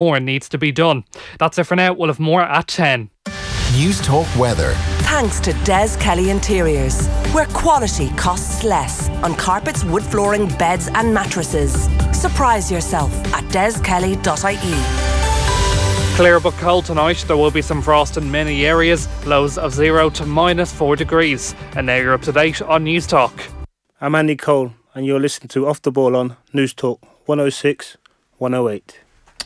More needs to be done. That's it for now. We'll have more at 10. News Talk Weather. Thanks to Des Kelly Interiors, where quality costs less on carpets, wood flooring, beds and mattresses. Surprise yourself at deskelly.ie. Clear but cold tonight. There will be some frost in many areas. Lows of 0 to -4 degrees. And now you're up to date on News Talk. I'm Andy Cole and you're listening to Off the Ball on News Talk 106 108.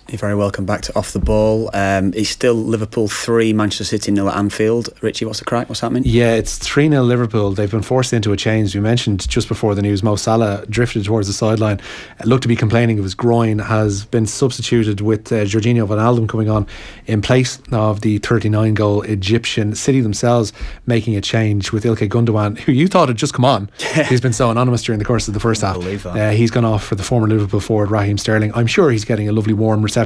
You're very welcome back to Off the Ball. It's still Liverpool 3, Manchester City 0 at Anfield. Richie, what's the crack? What's happening? Yeah, it's 3-0 Liverpool. They've been forced into a change. We mentioned just before the news, Mo Salah drifted towards the sideline. Looked to be complaining of his groin. Has been substituted with Jorginho Wijnaldum coming on in place of the 39-goal Egyptian. City themselves making a change with Ilkay Gundogan, who you thought had just come on. He's been so anonymous during the course of the first half. He's gone off for the former Liverpool forward Raheem Sterling. I'm sure he's getting a lovely warm reception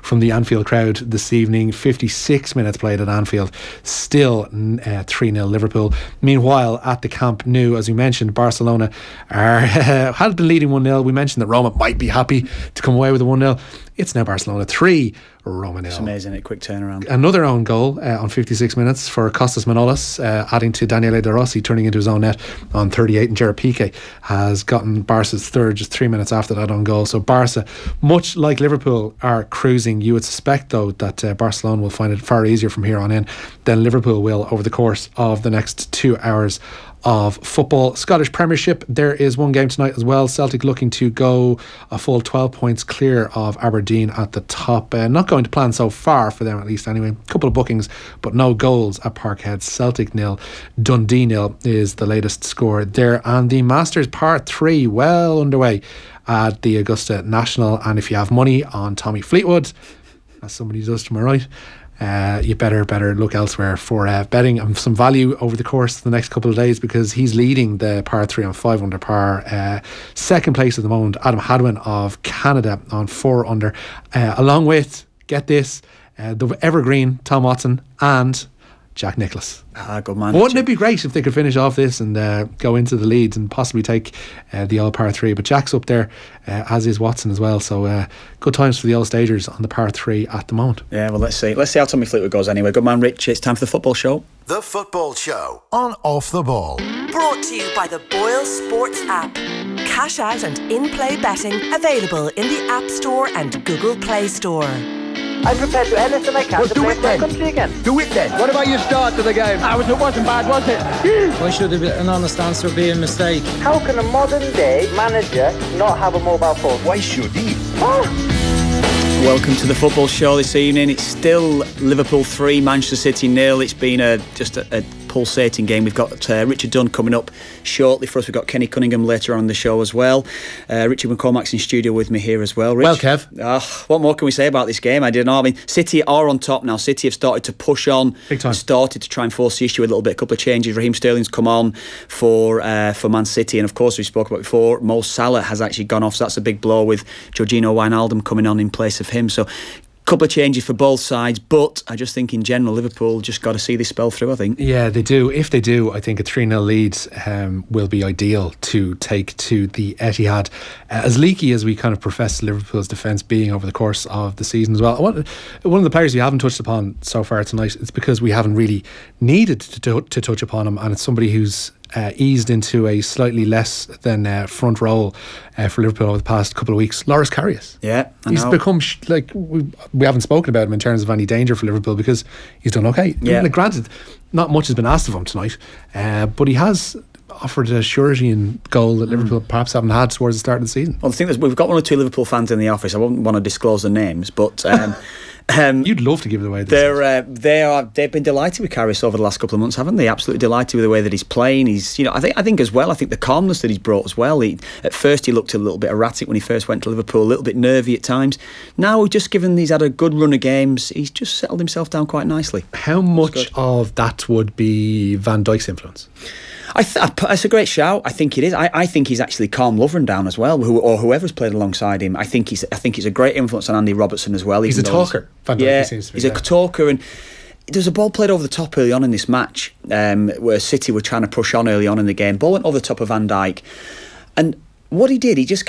from the Anfield crowd this evening. 56 minutes played at Anfield, still 3-0 Liverpool. Meanwhile, at the Camp Nou, as we mentioned, Barcelona had been leading 1-0. We mentioned that Roma might be happy to come away with a 1-0. It's now Barcelona 3, Roma 0. It's amazing, a quick turnaround. Another own goal on 56 minutes for Costas Manolas, adding to Daniele De Rossi, turning into his own net on 38. And Gerard Piqué has gotten Barca's third just 3 minutes after that own goal. So Barca, much like Liverpool, are cruising. You would suspect, though, that Barcelona will find it far easier from here on in than Liverpool will over the course of the next 2 hours of football. Scottish Premiership, there is one game tonight as well. Celtic looking to go a full 12 points clear of Aberdeen at the top. Not going to plan so far for them, at least anyway. A couple of bookings, but no goals at Parkhead. Celtic 0, Dundee 0 is the latest score there. And the Masters Part 3 well underway at the Augusta National. And if you have money on Tommy Fleetwood, as somebody does to my right, you better look elsewhere for betting on some value over the course of the next couple of days, because he's leading the par 3 on 5 under par. Second place at the moment, Adam Hadwin of Canada on 4 under, along with, get this, the evergreen Tom Watson and Jack Nicklaus. Good man. Wouldn't it be great if they could finish off this and go into the leads and possibly take the old par 3? But Jack's up there, as is Watson as well. So good times for the old stagers on the par 3 at the moment. Yeah, well, let's see how Tommy Fleetwood goes anyway. Good man, Rich. It's time for the football show. The Football Show on Off the Ball. Brought to you by the BoyleSports app. Cash out and in-play betting available in the App Store and Google Play Store. I'm prepared to do anything I can to play for my country again. Do it then. What about your start to the game? It wasn't bad, was it? Why should an honest answer be a mistake? How can a modern day manager not have a mobile phone? Why should he? Welcome to the football show this evening. It's still Liverpool 3, Manchester City 0. It's been just a pulsating game. We've got Richard Dunne coming up shortly for us. We've got Kenny Cunningham later on in the show as well. Richard McCormack's in studio with me here as well. Rich, well, Kev, what more can we say about this game? I don't know. I mean, City are on top now. City have started to push on, big time. Started to try and force the issue a little bit. A couple of changes. Raheem Sterling's come on for Man City, and of course we spoke about before, Mo Salah has actually gone off, so that's a big blow with Jorginho Wijnaldum coming on in place of him. So couple of changes for both sides, but I just think in general Liverpool just got to see this spell through, I think. Yeah, they do. If they do, I think a 3-0 lead will be ideal to take to the Etihad. As leaky as we kind of profess Liverpool's defence being over the course of the season as well, one of the players we haven't touched upon so far tonight, it's because we haven't really needed to touch upon him, and it's somebody who's eased into a slightly less than front role for Liverpool over the past couple of weeks. Loris Karius. Yeah, I know. He's become we haven't spoken about him in terms of any danger for Liverpool because he's done okay. Yeah. Like, granted, not much has been asked of him tonight, but he has offered a surety and goal that Liverpool perhaps haven't had towards the start of the season. Well, the thing is, we've got one or two Liverpool fans in the office. I wouldn't want to disclose the names, but you'd love to give it away. They've been delighted with Karius over the last couple of months, haven't they? Absolutely delighted with the way that he's playing. He's, I think as well. I think the calmness that he's brought as well. At first he looked a little bit erratic when he first went to Liverpool, a little bit nervy at times. Now, just given he's had a good run of games, he's just settled himself down quite nicely. How much of that would be Van Dijk's influence? It's a great shout. I think it is. I think he's actually calmed Lovren down as well, or whoever's played alongside him. I think he's a great influence on Andy Robertson as well. He's a talker. Van Dijk seems to be. He's a talker, and there was a ball played over the top early on in this match, where City were trying to push on early on in the game. Ball went over the top of Van Dijk, and what he did, he just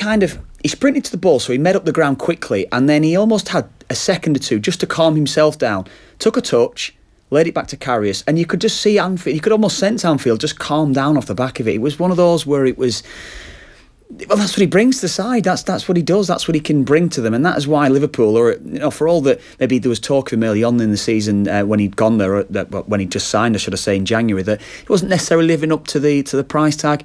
he sprinted to the ball, so he made up the ground quickly, and then he almost had a second or two just to calm himself down. Took a touch, laid it back to Karius, and you could just see Anfield, you could almost sense Anfield just calm down off the back of it. It was one of those where it was, well, that's what he brings to the side. That's what he does. That's what he can bring to them, and that is why Liverpool, or for all that maybe there was talk of him early on in the season when he'd gone there, or when he just signed, I should have said, in January, that he wasn't necessarily living up to the price tag.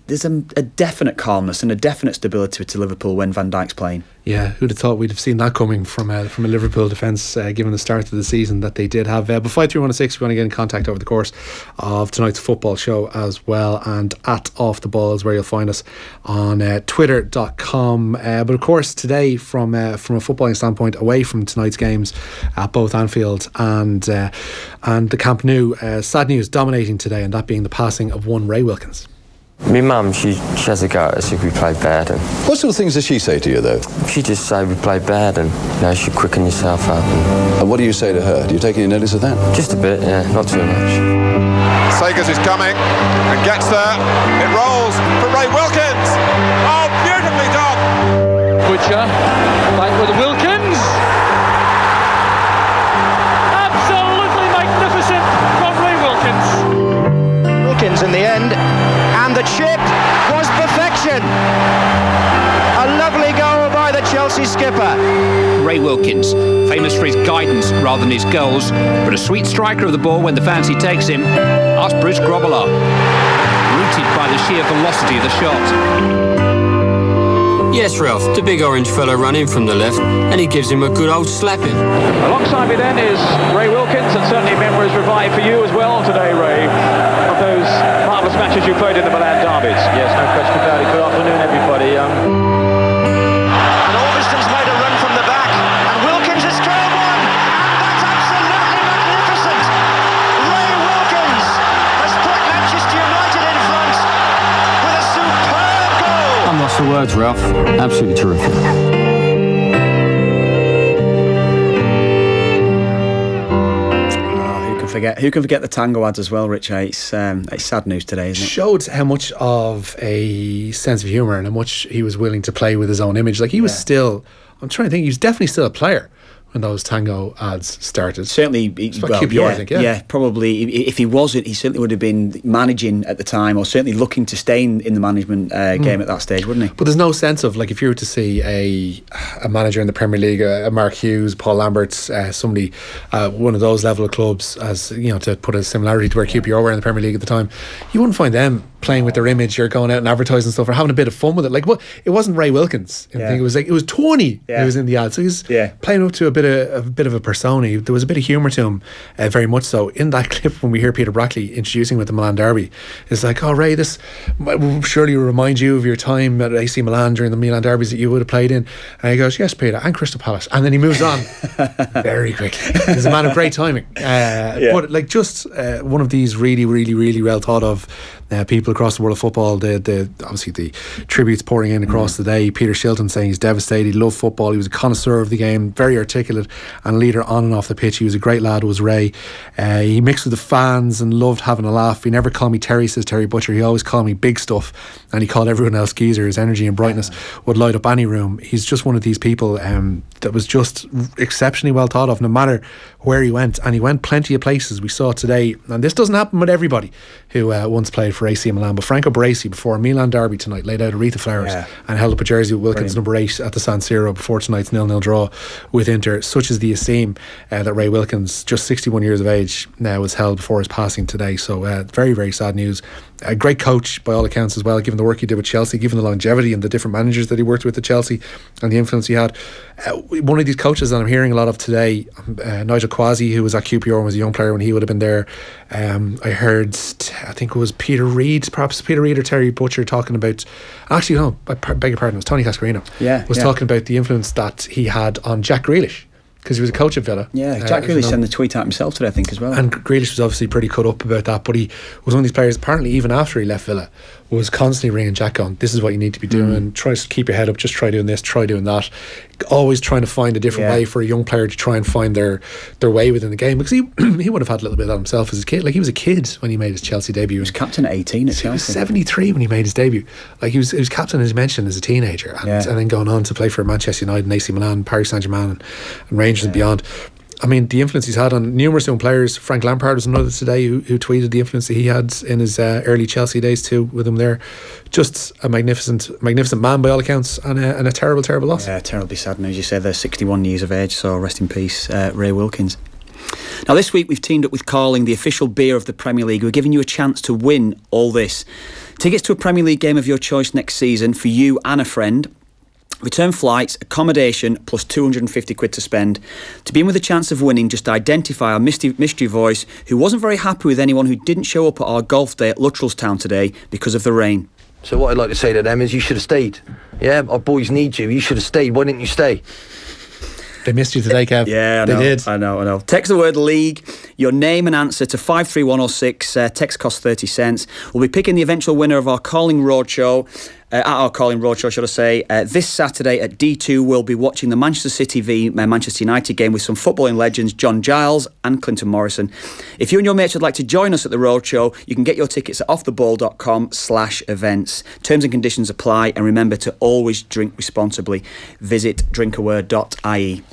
There's a definite calmness and a definite stability to Liverpool when Van Dijk's playing. Yeah, who'd have thought we'd have seen that coming from a Liverpool defence given the start of the season that they did have. But 53106, we want to get in contact over the course of tonight's football show as well, and at Off the Ball is where you'll find us on twitter.com. But of course today, from a footballing standpoint, away from tonight's games at both Anfield and the Camp Nou, sad news dominating today, and that being the passing of one Ray Wilkins. My mum, she has a go at us if we play bad. And what sort of things does she say to you, though? She just say we play bad, and she quicken yourself up. And what do you say to her? Do you take any notice of that? Just a bit, yeah, not too much. Sagers is coming and gets there. It rolls for Ray Wilkins. Oh, beautifully done. Butcher, back with Wilkins. Absolutely magnificent from Ray Wilkins. Wilkins in the end. And the chip was perfection. A lovely goal by the Chelsea skipper. Ray Wilkins, famous for his guidance rather than his goals, but a sweet striker of the ball when the fancy takes him. Ask Bruce Grobbelaar. Rooted by the sheer velocity of the shot. Yes, Ralph, the big orange fella ran in from the left, and he gives him a good old slapping. Alongside me then is Ray Wilkins, and certainly memories revived for you as well today, Ray, of those marvellous matches you played in the Milan derbies. Yes, no question about it. Good afternoon, everybody. And Alverston's made a run from the back, and Wilkins has trailed one, and that's absolutely magnificent. Ray Wilkins has put Manchester United in front with a superb goal. I'm lost for words, Ralph. Absolutely terrific. Who can forget the tango ads as well, Rich? It's sad news today, isn't it? Showed how much of a sense of humour and how much he was willing to play with his own image. Like, he was still, I'm trying to think, he was definitely still a player when those tango ads started. Certainly, QPR, I think, yeah, probably. If he wasn't, he certainly would have been managing at the time, or certainly looking to stay in the management game at that stage, wouldn't he? But there's no sense of, like, if you were to see a manager in the Premier League, a Mark Hughes, Paul Lambert, somebody, one of those level of clubs, as you know, to put a similarity to where QPR were in the Premier League at the time, you wouldn't find them playing with their image or going out and advertising stuff or having a bit of fun with it. Like, what? It wasn't Ray Wilkins. I think it was Tony who was in the ad. So he was playing up to a bit of a persona. There was a bit of humour to him, very much so. In that clip, when we hear Peter Brackley introducing with the Milan derby, it's like, oh, Ray, this surely will remind you of your time at AC Milan during the Milan derbies that you would have played in. And he goes, yes, Peter, and Crystal Palace. And then he moves on very quickly. He's a man of great timing. But like, just one of these really, really, really well thought of people across the world of football. Obviously the tributes pouring in across the day. Peter Shilton saying he's devastated. He loved football. He was a connoisseur of the game, very articulate and leader on and off the pitch. He was a great lad, was Ray. He mixed with the fans and loved having a laugh. He never called me Terry, says Terry Butcher. He always called me Big Stuff, and he called everyone else Geezer. His energy and brightness would light up any room. He's just one of these people that was just exceptionally well thought of, no matter where he went. And he went plenty of places. We saw today, and this doesn't happen with everybody who once played for AC Milan, but Franco Baresi, before a Milan derby tonight, laid out a wreath of flowers and held up a jersey with Wilkins number 8 at the San Siro before tonight's 0-0 draw with Inter. Such is the esteem that Ray Wilkins, just 61 years of age now, was held before his passing today. So very, very sad news. A great coach by all accounts as well, given the work he did with Chelsea, given the longevity and the different managers that he worked with at Chelsea and the influence he had. One of these coaches that I'm hearing a lot of today, Nigel Quasi, who was at QPR and was a young player when he would have been there. I heard, I think it was Peter Reid or Terry Butcher talking about, actually no, I beg your pardon, it was Tony Cascarino, talking about the influence that he had on Jack Grealish, because he was a coach at Villa. Jack Grealish sent the tweet out himself today, I think, as well. And Grealish was obviously pretty cut up about that, but he was one of these players, apparently even after he left Villa, was constantly ringing Jack on, this is what you need to be doing, try to keep your head up, just try doing this, try doing that, always trying to find a different way for a young player to try and find their way within the game, because he would have had a little bit of that himself as a kid. Like, he was a kid when he made his Chelsea debut. He was captain at 18 at Chelsea. He was 73 when he made his debut. Like, he was captain, as you mentioned, as a teenager, and then going on to play for Manchester United and AC Milan, Paris Saint-Germain and Rangers and beyond. I mean, the influence he's had on numerous young players. Frank Lampard was another today who tweeted the influence that he had in his early Chelsea days too, with him there. Just a magnificent man by all accounts, and a terrible loss. Yeah, terribly sad. And as you said, they're 61 years of age, so rest in peace, Ray Wilkins. Now, this week we've teamed up with Carling, the official beer of the Premier League. We're giving you a chance to win all this. Tickets to a Premier League game of your choice next season for you and a friend. Return flights, accommodation, plus 250 quid to spend. To be in with a chance of winning, just identify our mystery voice who wasn't very happy with anyone who didn't show up at our golf day at Luttrellstown today because of the rain. So what I'd like to say to them is, you should have stayed. Yeah, our boys need you. You should have stayed. Why didn't you stay? They missed you today, Kev. Yeah, they did. I know. Text the word league, your name and answer to 53106. Text costs 30 cents. We'll be picking the eventual winner of our Carling Roadshow. At our Carling Roadshow, should I say. This Saturday at D2, we'll be watching the Manchester City v Manchester United game with some footballing legends, John Giles and Clinton Morrison. If you and your mates would like to join us at the Roadshow, you can get your tickets at offtheball.com/events. Terms and conditions apply, and remember to always drink responsibly. Visit drinkaware.ie.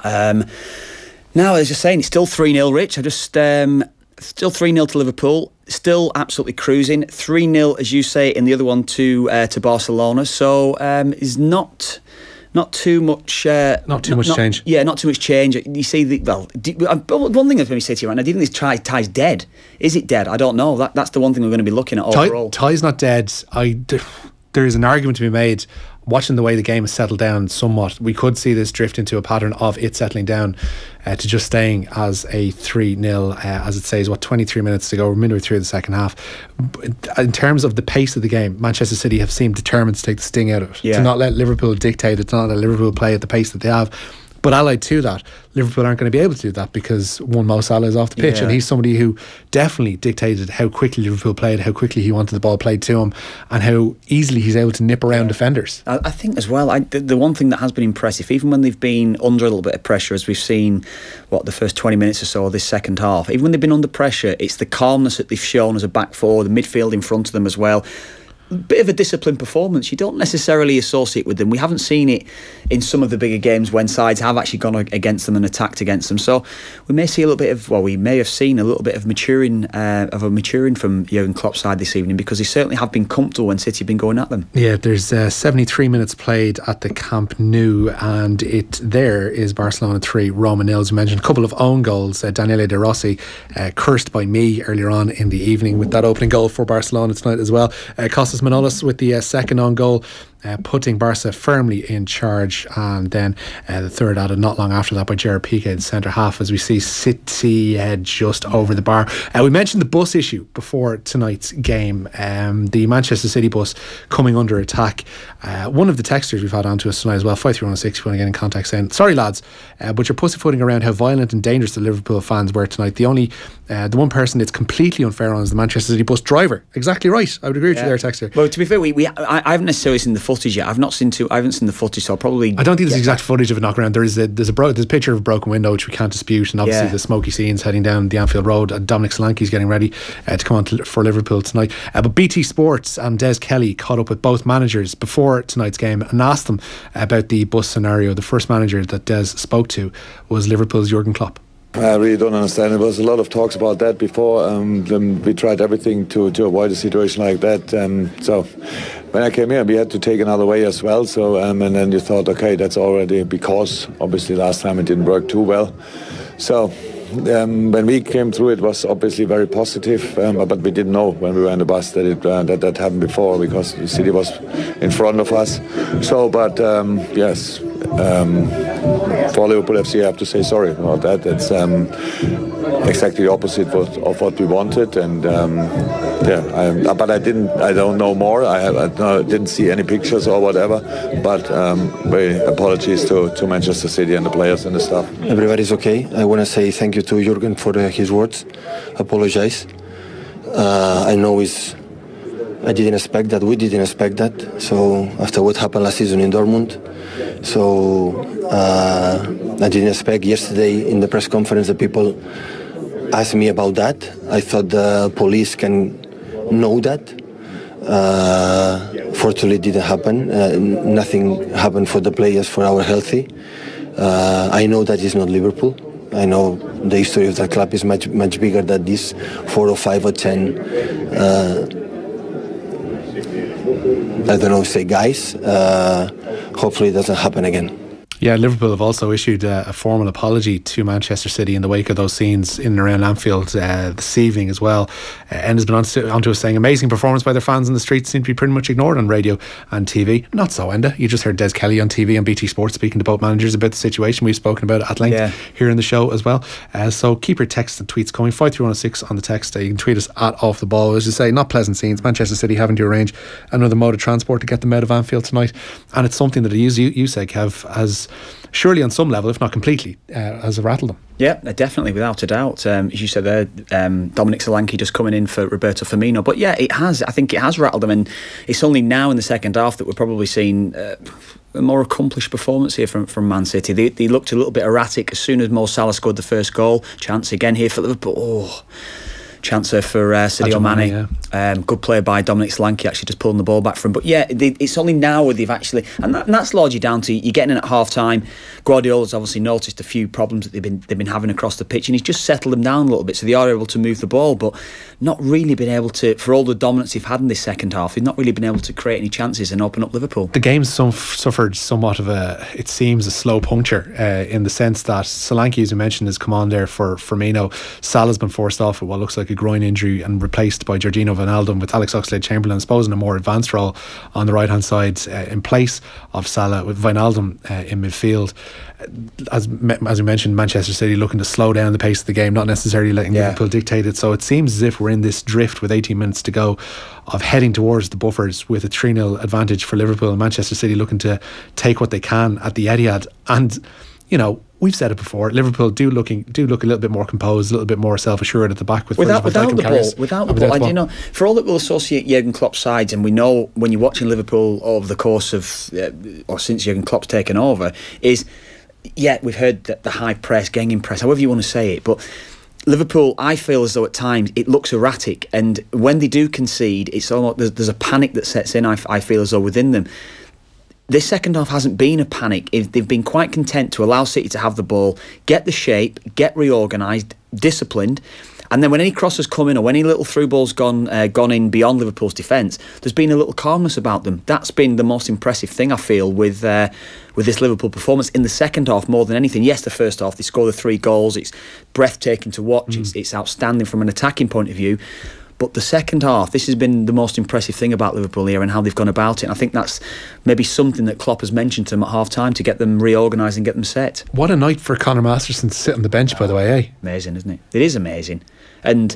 Now, as you're saying, it's still 3-0, Rich. Still 3-0 to Liverpool. Still absolutely cruising. 3-0, as you say, in the other one to Barcelona. So is not too much. Not too much change. Yeah, not too much change. You see, one thing I've maybe say to you right now, do you think this tie's dead? Is it dead? I don't know. That's the one thing we're going to be looking at overall. Tie's not dead. There is an argument to be made. Watching the way the game has settled down somewhat, we could see this drift into a pattern of it settling down to just staying as a 3-0, as it says, 23 minutes to go. We're midway through the second half. In terms of the pace of the game, Manchester City have seemed determined to take the sting out of it, to not let Liverpool dictate it, to not let Liverpool play at the pace that they have. But allied to that, Liverpool aren't going to be able to do that because Mo Salah is off the pitch, and he's somebody who definitely dictated how quickly Liverpool played, how quickly he wanted the ball played to him, and how easily he's able to nip around defenders. I think as well, the one thing that has been impressive, even when they've been under a little bit of pressure, as we've seen, the first 20 minutes or so of this second half, even when they've been under pressure, it's the calmness that they've shown as a back four, the midfield in front of them as well. Bit of a disciplined performance. You don't necessarily associate with them. We haven't seen it in some of the bigger games when sides have actually gone against them and attacked against them. So we may see a little bit of, we may have seen a little bit of maturing from Jurgen Klopp's side this evening, because they certainly have been comfortable when City have been going at them. Yeah, there's 73 minutes played at the Camp Nou, and there is Barcelona 3, Roma 0. As you mentioned, a couple of own goals. Daniele De Rossi, cursed by me earlier on in the evening with that opening goal for Barcelona tonight as well. Costas Manolas with the second on goal, putting Barca firmly in charge, and then the third added not long after that by Gerard Piqué, the centre half, as we see City just over the bar. We mentioned the bus issue before tonight's game, the Manchester City bus coming under attack. One of the texters we've had on to us tonight as well, 53106, if you want to get in contact, saying, sorry lads, but you're pussyfooting around how violent and dangerous the Liverpool fans were tonight. The one person it's completely unfair on is the Manchester City bus driver. Exactly right. I would agree with you there, texter. Well, to be fair, I haven't necessarily seen the footage yet. I haven't seen the footage, so I don't think there's exact footage of a knock around. There's a picture of a broken window, which we can't dispute, and obviously the smoky scenes heading down the Anfield Road. Dominic Solanke's getting ready to come on for Liverpool tonight. But BT Sports and Des Kelly caught up with both managers before tonight's game and asked them about the bus scenario. The first manager that Des spoke to was Liverpool's Jurgen Klopp. I really don't understand. There was a lot of talks about that before. We tried everything to avoid a situation like that. So when I came here, we had to take another way as well. So and then you thought, okay, that's already, because obviously last time it didn't work too well. So when we came through, it was obviously very positive, but we didn't know when we were in the bus that that happened before, because the City was in front of us. So, but yes. For Liverpool FC, I have to say sorry about that. It's exactly the opposite of what we wanted, and but I don't know more. I didn't see any pictures or whatever. But very apologies to Manchester City and the players and the staff. Everybody's okay. I want to say thank you to Jurgen for his words. Apologize. I know it's I didn't expect that. We didn't expect that. So after what happened last season in Dortmund, so I didn't expect yesterday in the press conference that people asked me about that. I thought the police can know that. Fortunately, it didn't happen. Nothing happened for the players, for our healthy. I know that it's not Liverpool. I know the history of the club is much bigger than this 4 or 5 or 10. I don't know, say guys. Hopefully, it doesn't happen again. Yeah, Liverpool have also issued a formal apology to Manchester City in the wake of those scenes in and around Anfield this evening as well. And has been onto us saying amazing performance by their fans in the streets seem to be pretty much ignored on radio and TV. Not so, Enda. You just heard Des Kelly on TV and BT Sports speaking to both managers about the situation. We've spoken about it at length here in the show as well. So keep your texts and tweets coming. 53106 on the text. You can tweet us at Off The Ball. As you say, not pleasant scenes. Manchester City having to arrange another mode of transport to get them out of Anfield tonight. And it's something that you say, Kev, has surely on some level, if not completely, has rattled them. Yeah, definitely, without a doubt. As you said there, Dominic Solanke just coming in for Roberto Firmino. But yeah, it has. I think it has rattled them, and it's only now in the second half that we're probably seeing a more accomplished performance here from Man City. They looked a little bit erratic as soon as Mo Salah scored the first goal. Chance again here for Liverpool. Chance for Sadio Mane. Good play by Dominic Solanke, actually just pulling the ball back from him. But yeah, it's only now where they've actually, and that's largely down to you getting in at half time. Guardiola's obviously noticed a few problems that they've been having across the pitch, and he's just settled them down a little bit, so they are able to move the ball, but not really been able to, for all the dominance they've had in this second half, they've not really been able to create any chances and open up Liverpool. The game's suffered somewhat of a slow puncture in the sense that Solanke, as you mentioned, has come on there for Firmino. Salah's been forced off with what looks like a groin injury and replaced by Jorginho Wijnaldum, with Alex Oxlade-Chamberlain, I suppose, in a more advanced role on the right hand side in place of Salah, with Wijnaldum in midfield. As we mentioned, Manchester City looking to slow down the pace of the game, not necessarily letting Liverpool dictate it. So it seems as if we're in this drift with 18 minutes to go of heading towards the buffers with a 3-0 advantage for Liverpool, and Manchester City looking to take what they can at the Etihad. And you know, we've said it before, Liverpool do look a little bit more composed, a little bit more self-assured at the back without the ball. And you know, for all that we'll associate Jurgen Klopp's sides, and we know when you're watching Liverpool over the course of or since Jurgen Klopp's taken over, is we've heard the high press, ganging press, however you want to say it, but Liverpool, I feel as though at times it looks erratic, and when they do concede, it's almost there's a panic that sets in. I feel as though within them. This second half hasn't been a panic. They've been quite content to allow City to have the ball, get the shape, get reorganised, disciplined, and then when any crosses come in or any little through balls gone in beyond Liverpool's defence, there's been a little calmness about them. That's been the most impressive thing, I feel, with this Liverpool performance in the second half more than anything. Yes, the first half they score the 3 goals. It's breathtaking to watch. It's outstanding from an attacking point of view. But the second half, this has been the most impressive thing about Liverpool here and how they've gone about it. And I think that's maybe something that Klopp has mentioned to them at half-time to get them reorganised and get them set. What a night for Conor Masterson to sit on the bench, by the way, eh? Amazing, isn't it? It is amazing. And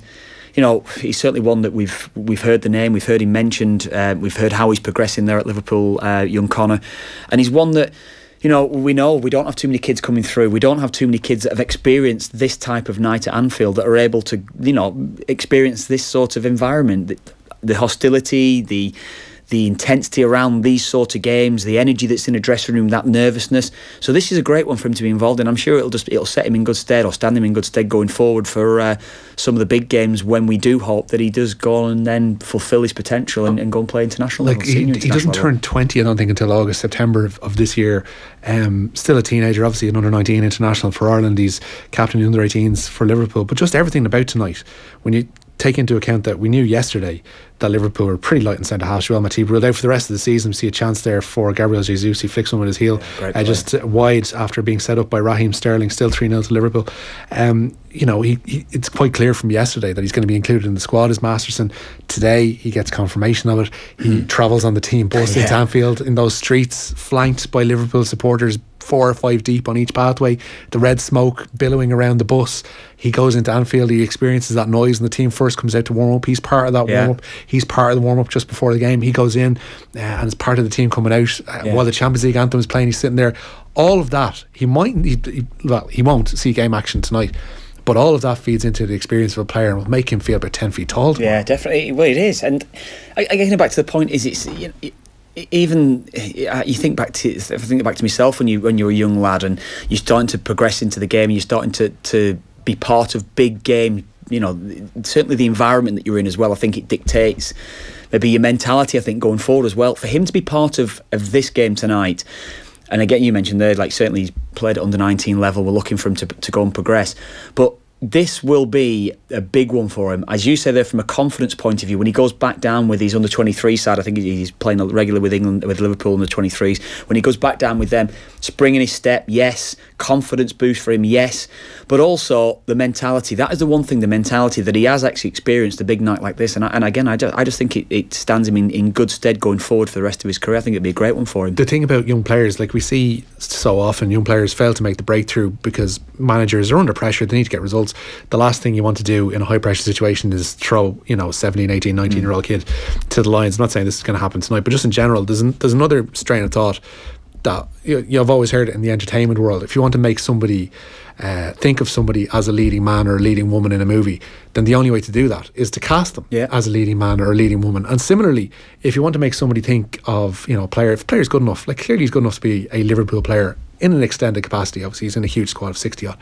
you know, he's certainly one that we've heard the name, we've heard him mentioned, we've heard how he's progressing there at Liverpool, young Conor. And he's one that, you know we don't have too many kids coming through. We don't have too many kids that have experienced this type of night at Anfield that are able to, you know, experience this sort of environment, the hostility, the intensity around these sort of games, the energy that's in a dressing room, that nervousness. So this is a great one for him to be involved in. I'm sure it'll set him in good stead, or stand him in good stead going forward for some of the big games, when we do hope that he does go and then fulfil his potential and go and play international level. He doesn't turn 20, I don't think, until August, September of this year. Still a teenager, obviously an under-19 international for Ireland. He's captain of the under-18s for Liverpool. But just everything about tonight, when you take into account that we knew yesterday that Liverpool were pretty light in centre half. Joel Matip ruled out for the rest of the season. We see a chance there for Gabriel Jesus. He flicks one with his heel, just wide after being set up by Raheem Sterling. Still 3-0 to Liverpool. You know, it's quite clear from yesterday that he's going to be included in the squad as Masterson. Today he gets confirmation of it. He travels on the team bus into Anfield in those streets, flanked by Liverpool supporters, 4 or 5 deep on each pathway, the red smoke billowing around the bus. He goes into Anfield, he experiences that noise, and the team first comes out to warm up. He's part of that warm up. He's part of the warm up just before the game. He goes in and is part of the team coming out while the Champions League anthem is playing. He's sitting there. All of that, he won't see game action tonight, But all of that feeds into the experience of a player and will make him feel about 10 feet tall tomorrow. Yeah, definitely. Well, it is. And getting back to the point is, it's even you think back to, if I think back to myself when you're a young lad and you're starting to progress into the game, and you're starting to be part of big game. Certainly the environment that you're in as well. I think it dictates maybe your mentality. I think going forward as well. For him to be part of this game tonight. And again, you mentioned there, certainly he's played at under 19 level. We're looking for him to go and progress. But this will be a big one for him. As you say there, from a confidence point of view, when he goes back down with his under 23 side, I think he's playing regularly with England, with Liverpool under 23s. When he goes back down with them, spring in his step, yes. Confidence boost for him, yes. But also the mentality. That is the one thing, the mentality that he has actually experienced a big night like this. And again, I just think it stands him in good stead going forward for the rest of his career. I think it'd be a great one for him. The thing about young players, we see so often, young players fail to make the breakthrough because managers are under pressure. They need to get results. The last thing you want to do in a high pressure situation is throw 17, 18, 19 year old kid to the lions. I'm not saying this is going to happen tonight, but just in general, there's another strain of thought that you've always heard it in the entertainment world. If you want to make somebody think of somebody as a leading man or a leading woman in a movie, then the only way to do that is to cast them as a leading man or a leading woman. And similarly, if you want to make somebody think of a player, if a player's good enough, clearly he's good enough to be a Liverpool player in an extended capacity. Obviously he's in a huge squad of 60 odd,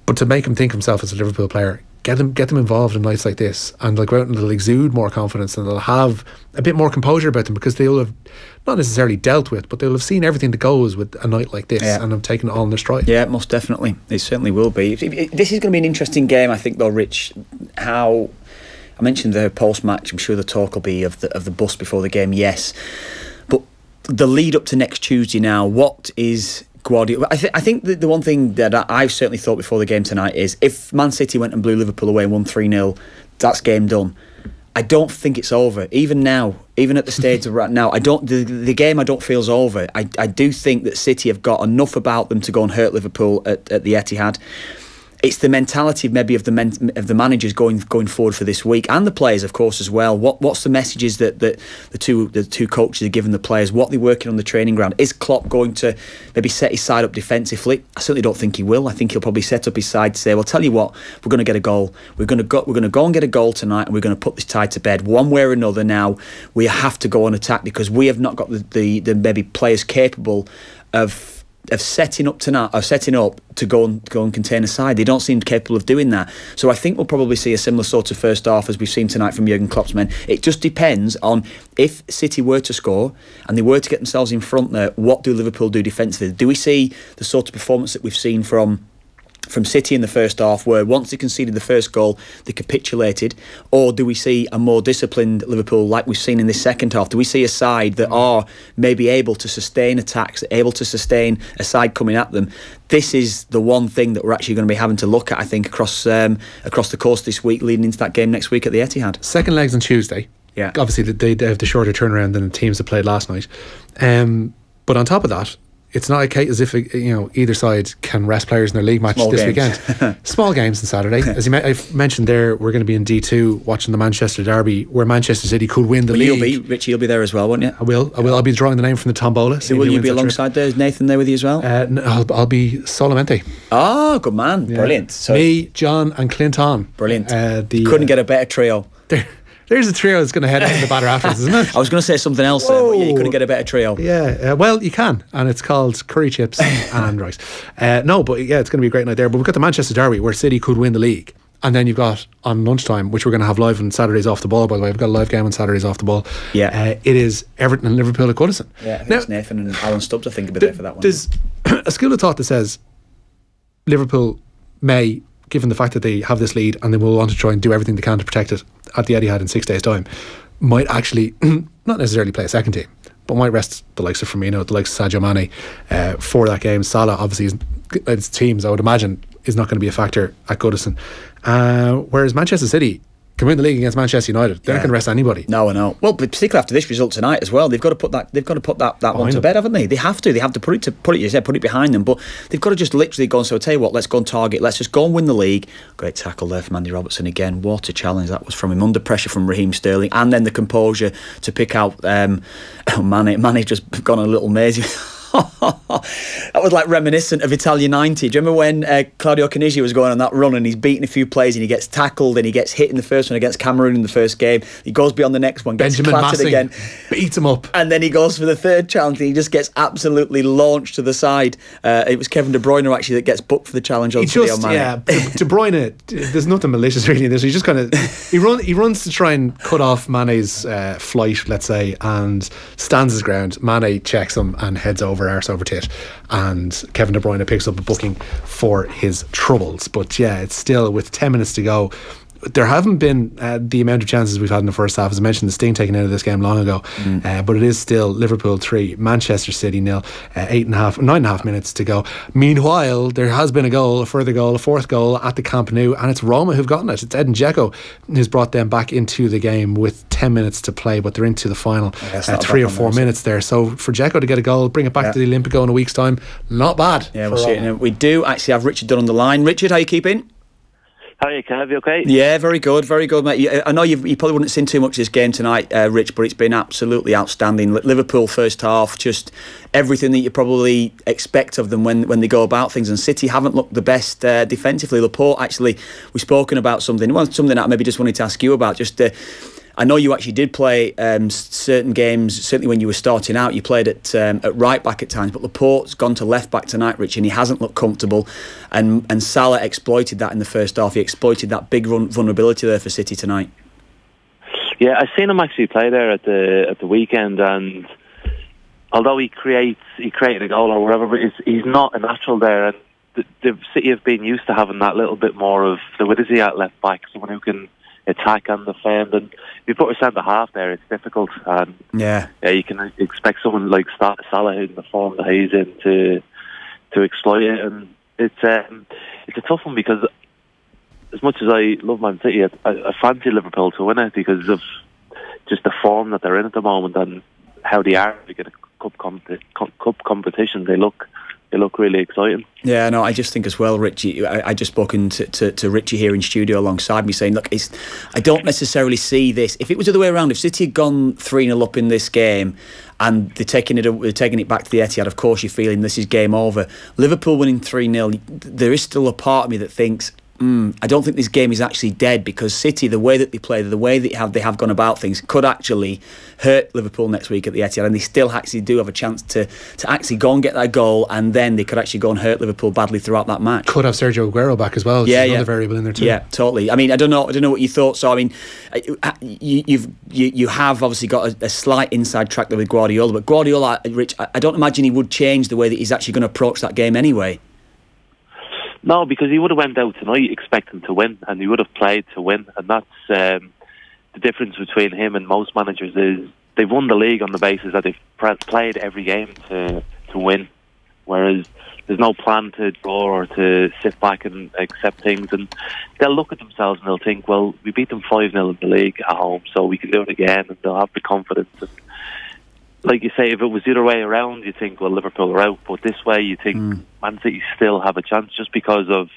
but to make him think himself as a Liverpool player, get them involved in nights like this, and they'll go out and they'll exude more confidence, and they'll have a bit more composure about them, because they'll have not necessarily dealt with, but they'll have seen everything that goes with a night like this, and have taken it all in their stride. Yeah, most definitely. It certainly will be. This is going to be an interesting game, I think, though, Rich. How I mentioned the post-match, I'm sure the talk will be of the bus before the game, yes. But the lead up to next Tuesday now, what is Guardiola? I think the one thing that I've certainly thought before the game tonight is, if Man City went and blew Liverpool away and won 3-0, that's game done. I don't think it's over. Even now, even at the stage of right now, the game I don't feel is over. I do think that City have got enough about them to go and hurt Liverpool at the Etihad. It's the mentality maybe of the managers going forward for this week, and the players, of course, as well. What's the messages that the two coaches are giving the players? What they're working on the training ground? Is Klopp going to maybe set his side up defensively? I certainly don't think he will. I think he'll probably set up his side to say, "Well, tell you what, we're going to get a goal. We're going to go and get a goal tonight, and we're going to put this tie to bed one way or another. Now we have to go on attack, because we have not got the maybe players capable of setting up tonight, or setting up to go and contain a side. They don't seem capable of doing that. So I think we'll probably see a similar sort of first half as we've seen tonight from Jurgen Klopp's men. It just depends on, if City were to score and they were to get themselves in front there, what do Liverpool do defensively? Do we see the sort of performance that we've seen from City in the first half, where once they conceded the first goal they capitulated? Or do we see a more disciplined Liverpool like we've seen in this second half? Do we see a side that are maybe able to sustain attacks, able to sustain a side coming at them? This is the one thing that we're actually going to be having to look at, I think, across the course this week, leading into that game next week at the Etihad. Second legs on Tuesday. Yeah, obviously they have the shorter turnaround than the teams that played last night, but on top of that, it's not a case as if either side can rest players in their league match this weekend. Small games on Saturday. As I've mentioned there, we're going to be in D2 watching the Manchester derby, where Manchester City could win the league. Richie, you'll be there as well, won't you? I will. I'll be drawing the name from the tombola. Will you be alongside there? Is Nathan there with you as well? No, I'll be solamente. Oh, good man. Yeah. Brilliant. So me, John and Clinton. Brilliant. Couldn't get a better trio. There's a trio that's going to head into the batter after this, isn't it? I was going to say something else there, but yeah, you couldn't get a better trio. Yeah, well, you can, and it's called curry chips and rice. No, but yeah, it's going to be a great night there. But we've got the Manchester derby, where City could win the league. And then you've got, on lunchtime, which we're going to have live on Saturdays Off the Ball, by the way. We've got a live game on Saturdays Off the Ball. Yeah. It is Everton and Liverpool at Goodison. Yeah, I think it's Nathan and Alan Stubbs, I think, a bit there for that one. There's a school of thought that says Liverpool may, given the fact that they have this lead and they will want to try and do everything they can to protect it at the Etihad in 6 days' time, might actually not necessarily play a second team, but might rest the likes of Firmino, the likes of Sadio Mane for that game. Salah obviously its teams, I would imagine, is not going to be a factor at Goodison, whereas Manchester City can win the league against Manchester United. They're not going to rest anybody. No, I know. Well, particularly after this result tonight as well, they've got to put that one to bed, haven't they? They have to put it behind them. But they've got to just literally go and say, "I'll tell you what, let's go and target. Let's just go and win the league." Great tackle there from Andy Robertson again. What a challenge that was from him, under pressure from Raheem Sterling, and then the composure to pick out Mane just gone a little mazy. That was like reminiscent of Italia 90. Do you remember when Claudio Caniggia was going on that run and he's beating a few plays and he gets tackled and he gets hit in the first one against Cameroon in the first game? He goes beyond the next one, gets Benjamin clattered Massing again, beats him up, and then he goes for the third challenge and he just gets absolutely launched to the side. It was Kevin De Bruyne actually that gets booked for the challenge on Sadio Mane. Yeah, De Bruyne, there's nothing malicious really in this. He just kind of he runs to try and cut off Mane's flight, let's say, and stands his ground. Mane checks him and heads over arse over tit, and Kevin De Bruyne picks up a booking for his troubles. But yeah, it's still with 10 minutes to go. There haven't been the amount of chances we've had in the first half. As I mentioned, the sting taken out of this game long ago, but it is still Liverpool 3, Manchester City 0, 9.5 minutes to go. Meanwhile, there has been a further goal, a fourth goal at the Camp Nou, and it's Roma who've gotten it. It's Edin Dzeko who's brought them back into the game with 10 minutes to play, but they're into the final 3 or 4 minutes there. So for Dzeko to get a goal, bring it back to the Olympico in a week's time, not bad. Yeah, we'll see it. We do actually have Richard Dunne on the line. Richard, how are you keeping? How are you, Kev? You okay? Yeah, very good, mate. I know you probably wouldn't have seen too much of this game tonight, Rich, but it's been absolutely outstanding. Liverpool first half, just everything that you probably expect of them when they go about things. And City haven't looked the best defensively. Laporte, actually, we've spoken about something that I maybe just wanted to ask you about. I know you actually did play certain games, certainly when you were starting out, you played at right back at times, but Laporte's gone to left back tonight, Rich, and he hasn't looked comfortable, and Salah exploited that in the first half. He exploited that big vulnerability there for City tonight. Yeah, I seen him actually play there at the weekend, and although he created a goal or whatever, but he's not a natural there, and the City have been used to having that little bit more of fluidity at left back, someone who can attack and defend, and if you put a centre half there, it's difficult. And yeah, you can expect someone like Salah in the form that he's in to exploit it, and it's a tough one because as much as I love Man City, I fancy Liverpool to win it because of just the form that they're in at the moment and how they are to get a cup competition. They look really exciting. Yeah, no, I just think as well, Richie, I just spoken to Richie here in studio alongside me saying, look, I don't necessarily see this. If it was the other way around, if City had gone 3-0 up in this game and they're taking it back to the Etihad, of course you're feeling this is game over. Liverpool winning 3-0, there is still a part of me that thinks, I don't think this game is actually dead, because City, the way that they play, the way that they have gone about things, could actually hurt Liverpool next week at the Etihad, and they still actually do have a chance to actually go and get that goal, and then they could actually go and hurt Liverpool badly throughout that match. Could have Sergio Aguero back as well, which is another variable in there too. Yeah, totally. I mean, I don't know what you thought. So I mean, you have obviously got a slight inside track there with Guardiola, but Guardiola, Rich, I don't imagine he would change the way that he's actually going to approach that game anyway. No, because he would have went out tonight expecting to win, and he would have played to win, and that's the difference between him and most managers is they've won the league on the basis that they've played every game to win, whereas there's no plan to draw or to sit back and accept things, and they'll look at themselves and they'll think, well, we beat them 5-0 in the league at home, so we can do it again, and they'll have the confidence. And like you say, if it was the other way around, you think, well, Liverpool are out. But this way, you think Man City still have a chance just because of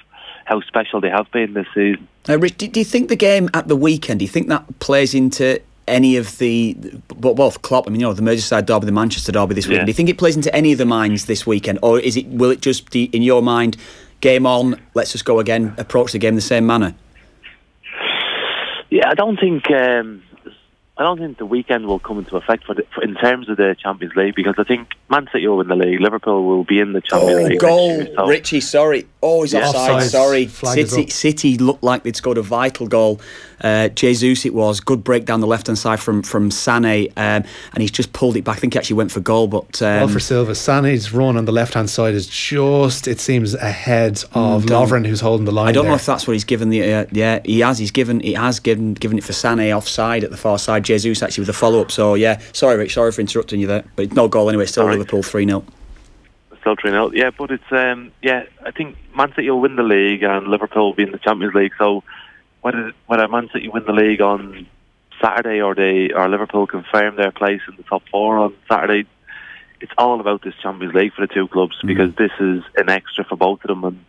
how special they have been this season. Rich, do you think the game at the weekend, do you think that plays into any of the, both Klopp, I mean, the Merseyside derby, the Manchester derby this weekend, do you think it plays into any of the minds this weekend? Or will it just be, in your mind, game on, let's just go again, approach the game the same manner? Yeah, I don't think the weekend will come into effect in terms of the Champions League, because I think Man City will win the league, Liverpool will be in the Champions League. Goal, so. Richie, sorry. Oh, he's offside, sorry. City looked like they'd scored a vital goal. Jesus, it was. Good break down the left-hand side from Sané, and he's just pulled it back. I think he actually went for goal, but... well for Silva. Sané's run on the left-hand side is just, it seems, ahead of Lovren, who's holding the line. I don't know if that's what he's given the... he has given it for Sané offside at the far side. Jesus actually with a follow-up. So, yeah, sorry, Rich, sorry for interrupting you there. But it's no goal anyway, still Liverpool 3-0. Still 3-0, yeah, but it's... I think Man City will win the league and Liverpool will be in the Champions League, so... Whether Man City win the league on Saturday or Liverpool confirm their place in the top 4 on Saturday, it's all about this Champions League for the two clubs, because this is an extra for both of them, and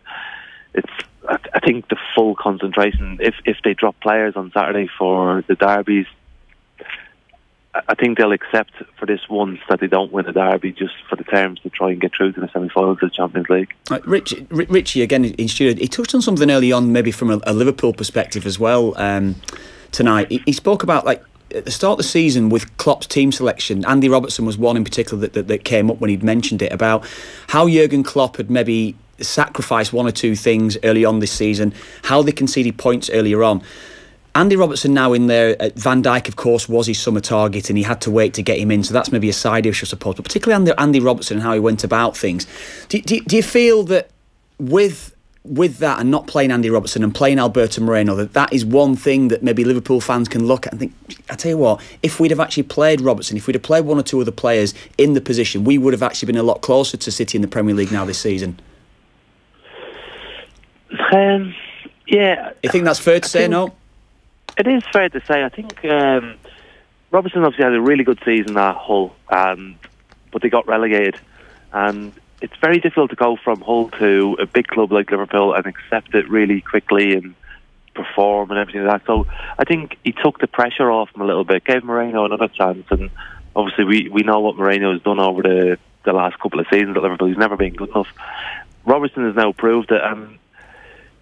I think the full concentration, if they drop players on Saturday for the derbies, I think they'll accept for this once that they don't win a derby just for the terms to try and get through to the semi-finals of the Champions League. Richie, again, in studio, he touched on something early on, maybe from a Liverpool perspective as well tonight. He spoke about, like, at the start of the season with Klopp's team selection. Andy Robertson was one in particular that came up when he'd mentioned it, about how Jurgen Klopp had maybe sacrificed one or two things early on this season, how they conceded points earlier on. Andy Robertson now in there. Van Dijk, of course, was his summer target, and he had to wait to get him in. So that's maybe a side issue, I suppose. But particularly Andy Robertson and how he went about things. Do you feel that with that and not playing Andy Robertson and playing Alberto Moreno, that is one thing that maybe Liverpool fans can look at and think, I tell you what, if we'd have actually played Robertson, if we'd have played one or two other players in the position, we would have actually been a lot closer to City in the Premier League now this season? Yeah. You think that's fair to say, no? It is fair to say. I think Robertson obviously had a really good season at Hull, but they got relegated. And it's very difficult to go from Hull to a big club like Liverpool and accept it really quickly and perform and everything like that. So I think he took the pressure off him a little bit, gave Moreno another chance. And obviously we know what Moreno has done over the last couple of seasons at Liverpool. He's never been good enough. Robertson has now proved it, and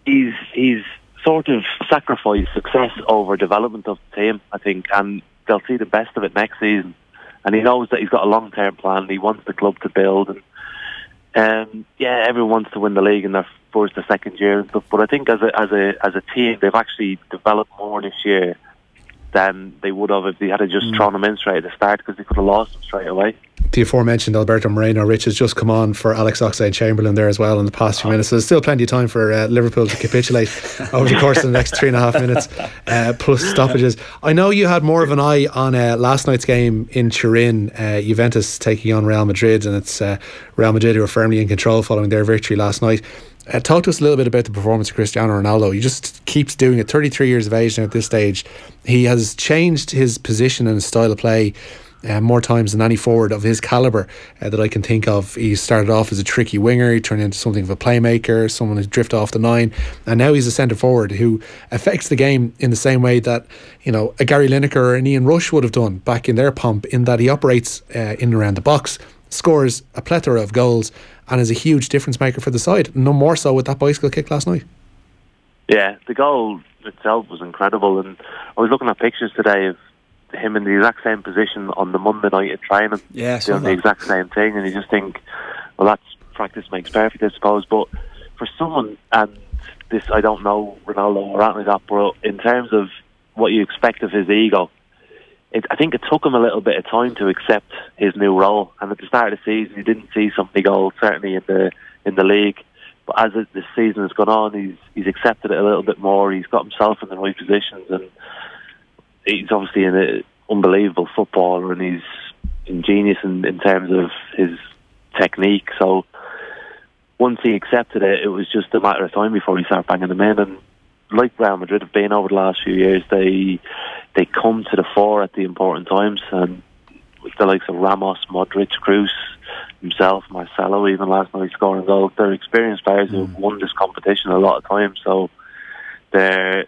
he's sort of sacrificed success over development of the team, I think, and they'll see the best of it next season. And he knows that he's got a long-term plan. He wants the club to build, and everyone wants to win the league in their first or second year and stuff. But I think as a team, they've actually developed more this year than they would have if they had just thrown him in straight at the start, because they could have lost him straight away. The aforementioned Alberto Moreno, Rich, has just come on for Alex Oxlade-Chamberlain there as well in the past few minutes. So there's still plenty of time for Liverpool to capitulate over the course of the next 3.5 minutes plus stoppages. I know you had more of an eye on last night's game in Turin, Juventus taking on Real Madrid, and it's Real Madrid who are firmly in control following their victory last night. Talk to us a little bit about the performance of Cristiano Ronaldo. He just keeps doing it. 33 years of age now at this stage. He has changed his position and his style of play more times than any forward of his calibre that I can think of. He started off as a tricky winger, he turned into something of a playmaker, someone who drifted off the line, and now he's a centre forward who affects the game in the same way that, you know, a Gary Lineker or an Ian Rush would have done back in their pomp, in that he operates in and around the box, scores a plethora of goals, and is a huge difference maker for the side. No more so with that bicycle kick last night. Yeah, the goal itself was incredible, and I was looking at pictures today of him in the exact same position on the Monday night at training, doing the exact same thing, and you just think, well, that's practice makes perfect, I suppose. But for someone, and this, I don't know Ronaldo or anything like that, but in terms of what you expect of his ego, I think it took him a little bit of time to accept his new role. And at the start of the season, he didn't see so many goals, certainly in the league. But as the season has gone on, he's accepted it a little bit more. He's got himself in the right positions, and he's obviously an unbelievable footballer, and he's ingenious in terms of his technique. So once he accepted it, it was just a matter of time before he started banging them in. And like Real Madrid have been over the last few years, they come to the fore at the important times, and with the likes of Ramos, Modric, Kroos, himself, Marcelo, even last night scoring goals. They're experienced players who've won this competition a lot of times, so they're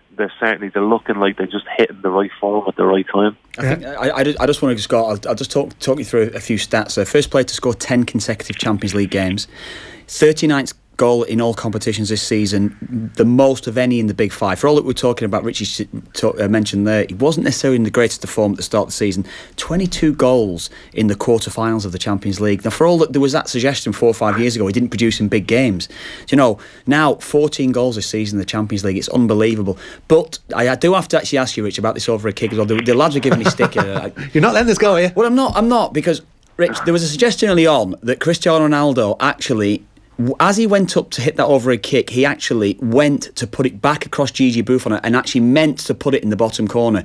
looking like they're just hitting the right form at the right time. I just want to go. I'll just talk you through a few stats. So first player to score 10 consecutive Champions League games, 39th goal in all competitions this season, the most of any in the Big Five. For all that we're talking about, Richie mentioned there, he wasn't necessarily in the greatest of form at the start of the season. 22 goals in the quarter-finals of the Champions League. Now, for all that there was that suggestion 4 or 5 years ago, he didn't produce in big games. You know, now 14 goals this season in the Champions League. It's unbelievable. But I do have to actually ask you, Rich, about this over a kick as well. The lads are giving me stick here. You're not letting this go, are you? Well, I'm not, because, Rich, there was a suggestion early on that Cristiano Ronaldo actually, as he went up to hit that overhead kick, he actually went to put it back across Gigi Buffon and actually meant to put it in the bottom corner.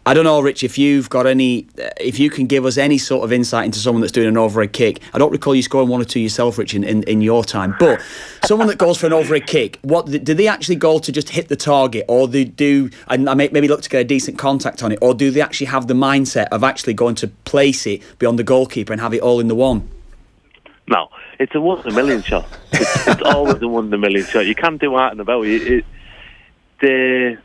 I don't know, Rich, if you can give us any sort of insight into someone that's doing an overhead kick. I don't recall you scoring one or two yourself, Rich, in your time, but someone that goes for an overhead kick, what do they actually go to just hit the target, or they do, and maybe look to get a decent contact on it, or do they actually have the mindset of actually going to place it beyond the goalkeeper and have it all in the one? No, it's a once in a million shot. It's always a once in a million shot. You can't do anything about it. The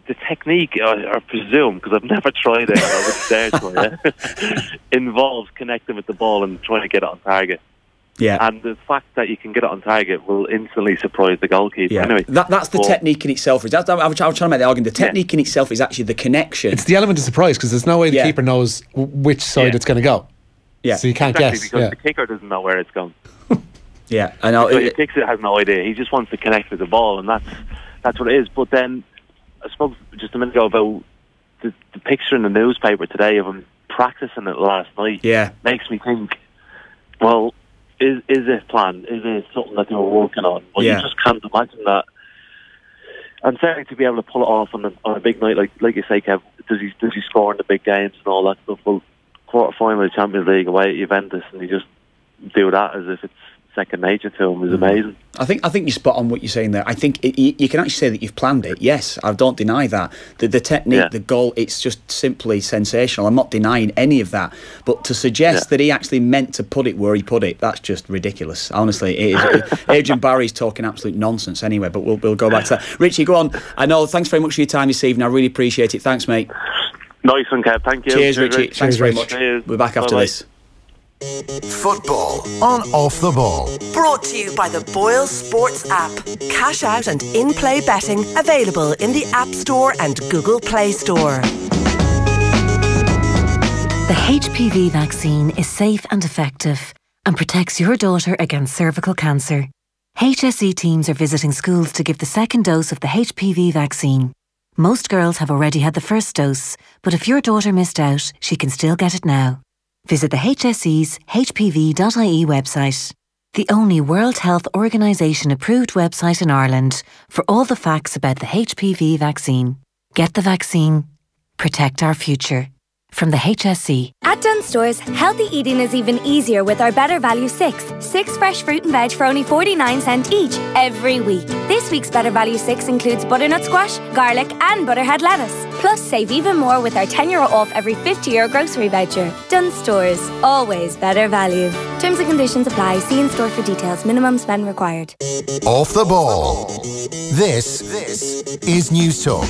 the technique, I presume, because I've never tried it, I would dare to, involves connecting with the ball and trying to get it on target. Yeah. And the fact that you can get it on target will instantly surprise the goalkeeper. Yeah. Anyway, that's the technique in itself. I was trying to make the argument. The technique in itself is actually the connection. It's the element of surprise, because there's no way the keeper knows which side it's going to go. Yeah. So you can't exactly, guess. Because the kicker doesn't know where it's going. Yeah, I know. So he kicks it, has no idea. He just wants to connect with the ball, and that's what it is. But then, I spoke just a minute ago about the picture in the newspaper today of him practicing it last night. Yeah. Makes me think, well, is it planned? Is it something that they were working on? Well, you just can't imagine that. And certainly to be able to pull it off on a big night, like you say, Kev, does he score in the big games and all that stuff? Well, quarter-final of the Champions League away at Juventus, and you just do that as if it's second nature to him is amazing. I think you're spot on what you're saying there. I think you can actually say that you've planned it. Yes, I don't deny that. The technique, the goal, it's just simply sensational. I'm not denying any of that. But to suggest that he actually meant to put it where he put it, that's just ridiculous. Honestly, it is. Adrian Barry's talking absolute nonsense anyway, but we'll go back to that. Richie, go on. I know, thanks very much for your time this evening. I really appreciate it. Thanks, mate. Nice one, Kev. Thank you. Cheers, Richie. Thanks very much. Cheers. We're back after this. Football on Off the Ball. Brought to you by the BoyleSports app. Cash out and in-play betting available in the App Store and Google Play Store. The HPV vaccine is safe and effective and protects your daughter against cervical cancer. HSE teams are visiting schools to give the second dose of the HPV vaccine. Most girls have already had the first dose, but if your daughter missed out, she can still get it now. Visit the HSE's hpv.ie website, the only World Health Organisation approved website in Ireland for all the facts about the HPV vaccine. Get the vaccine. Protect our future. From the HSE. At Dunne Stores, healthy eating is even easier with our Better Value 6. 6 fresh fruit and veg for only 49 cents each every week. This week's Better Value 6 includes butternut squash, garlic and butterhead lettuce. Plus, save even more with our €10 off every €50 grocery voucher. Dunne Stores, always better value. Terms and conditions apply. See in store for details. Minimum spend required. Off the Ball. This is News Talk.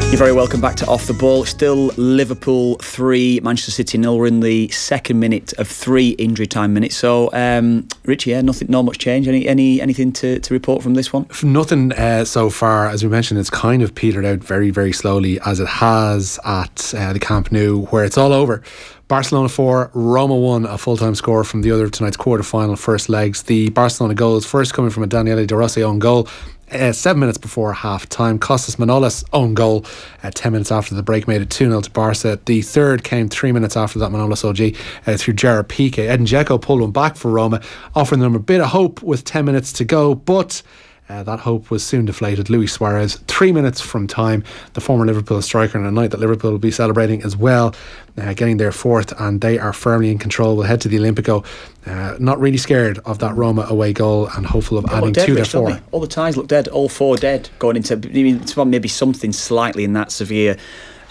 You're very welcome back to Off the Ball. Still Liverpool 3, Manchester City 0. We're in the second minute of 3 injury time minutes. So, Richie, not much change. Anything to report from this one? Nothing so far. As we mentioned, it's kind of petered out very, very slowly, as it has at the Camp Nou, where it's all over. Barcelona 4, Roma 1, a full-time score from the other of tonight's quarter-final first legs. The Barcelona goals first coming from a Daniele De Rossi own goal. 7 minutes before half time. Costas Manolas' own goal 10 minutes after the break made it 2-0 to Barca. The third came 3 minutes after that Manolas OG through Gerard Piqué. Edin Dzeko pulled one back for Roma, offering them a bit of hope with 10 minutes to go, but that hope was soon deflated. Luis Suarez, 3 minutes from time, the former Liverpool striker, on a night that Liverpool will be celebrating as well, getting their fourth, and they are firmly in control. We'll head to the Olympico, not really scared of that Roma away goal and hopeful of adding to their four. All the ties look dead, all four dead going into maybe something slightly in that severe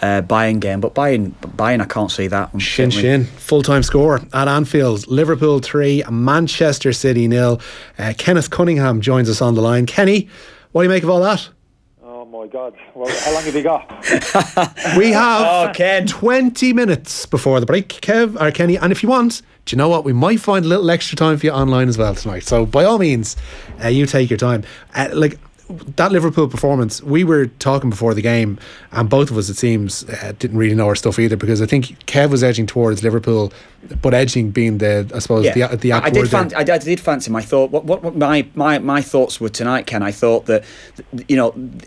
Bayern game, but Bayern I can't see that one. Shin full-time score at Anfield. Liverpool 3, Manchester City 0. Kenneth Cunningham joins us on the line. Kenny, what do you make of all that? Oh my God, well, how long have you got? We have 20 minutes before the break, Kev or Kenny, and if you want, do you know what, we might find a little extra time for you online as well tonight, so by all means you take your time. That Liverpool performance, we were talking before the game, and both of us, it seems, didn't really know our stuff either, because I think Kev was edging towards Liverpool, but edging being the I did fancy him. I thought what my thoughts were tonight, Ken. I thought that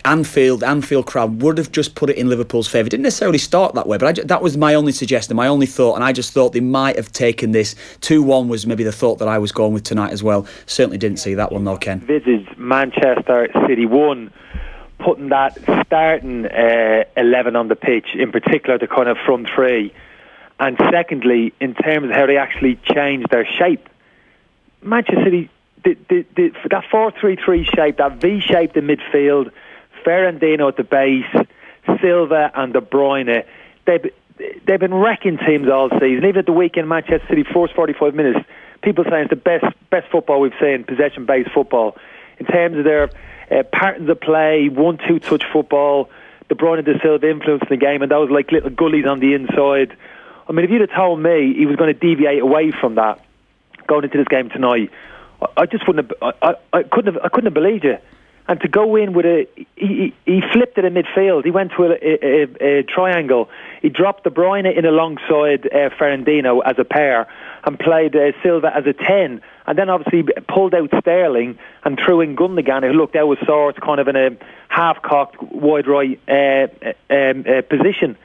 Anfield crowd would have just put it in Liverpool's favour. It didn't necessarily start that way, but that was my only suggestion, my only thought, and I just thought they might have taken this 2-1 was maybe the thought that I was going with tonight as well. Certainly didn't see that one though, Ken. Visage Manchester City 1, putting that starting 11 on the pitch, in particular the kind of front three. And secondly, in terms of how they actually changed their shape, Manchester City, for that 4-3-3 shape, that V shape in midfield, Ferrandino at the base, Silva and De Bruyne, they've been wrecking teams all season. Even at the weekend, Manchester City, first 45 minutes, people saying it's the best football we've seen, possession-based football. In terms of their patterns of play, 1-2 touch football, De Bruyne and De Silva influencing the game, and those like little gullies on the inside. I mean, if you'd have told me he was going to deviate away from that going into this game tonight, I just wouldn't have. I couldn't have believed you. And to go in with he flipped it in midfield. He went to a triangle. He dropped De Bruyne in alongside Fernandinho as a pair and played Silva as a 10. And then obviously pulled out Sterling and threw in Gundogan, who looked out of sorts, kind of in a half-cocked wide right position.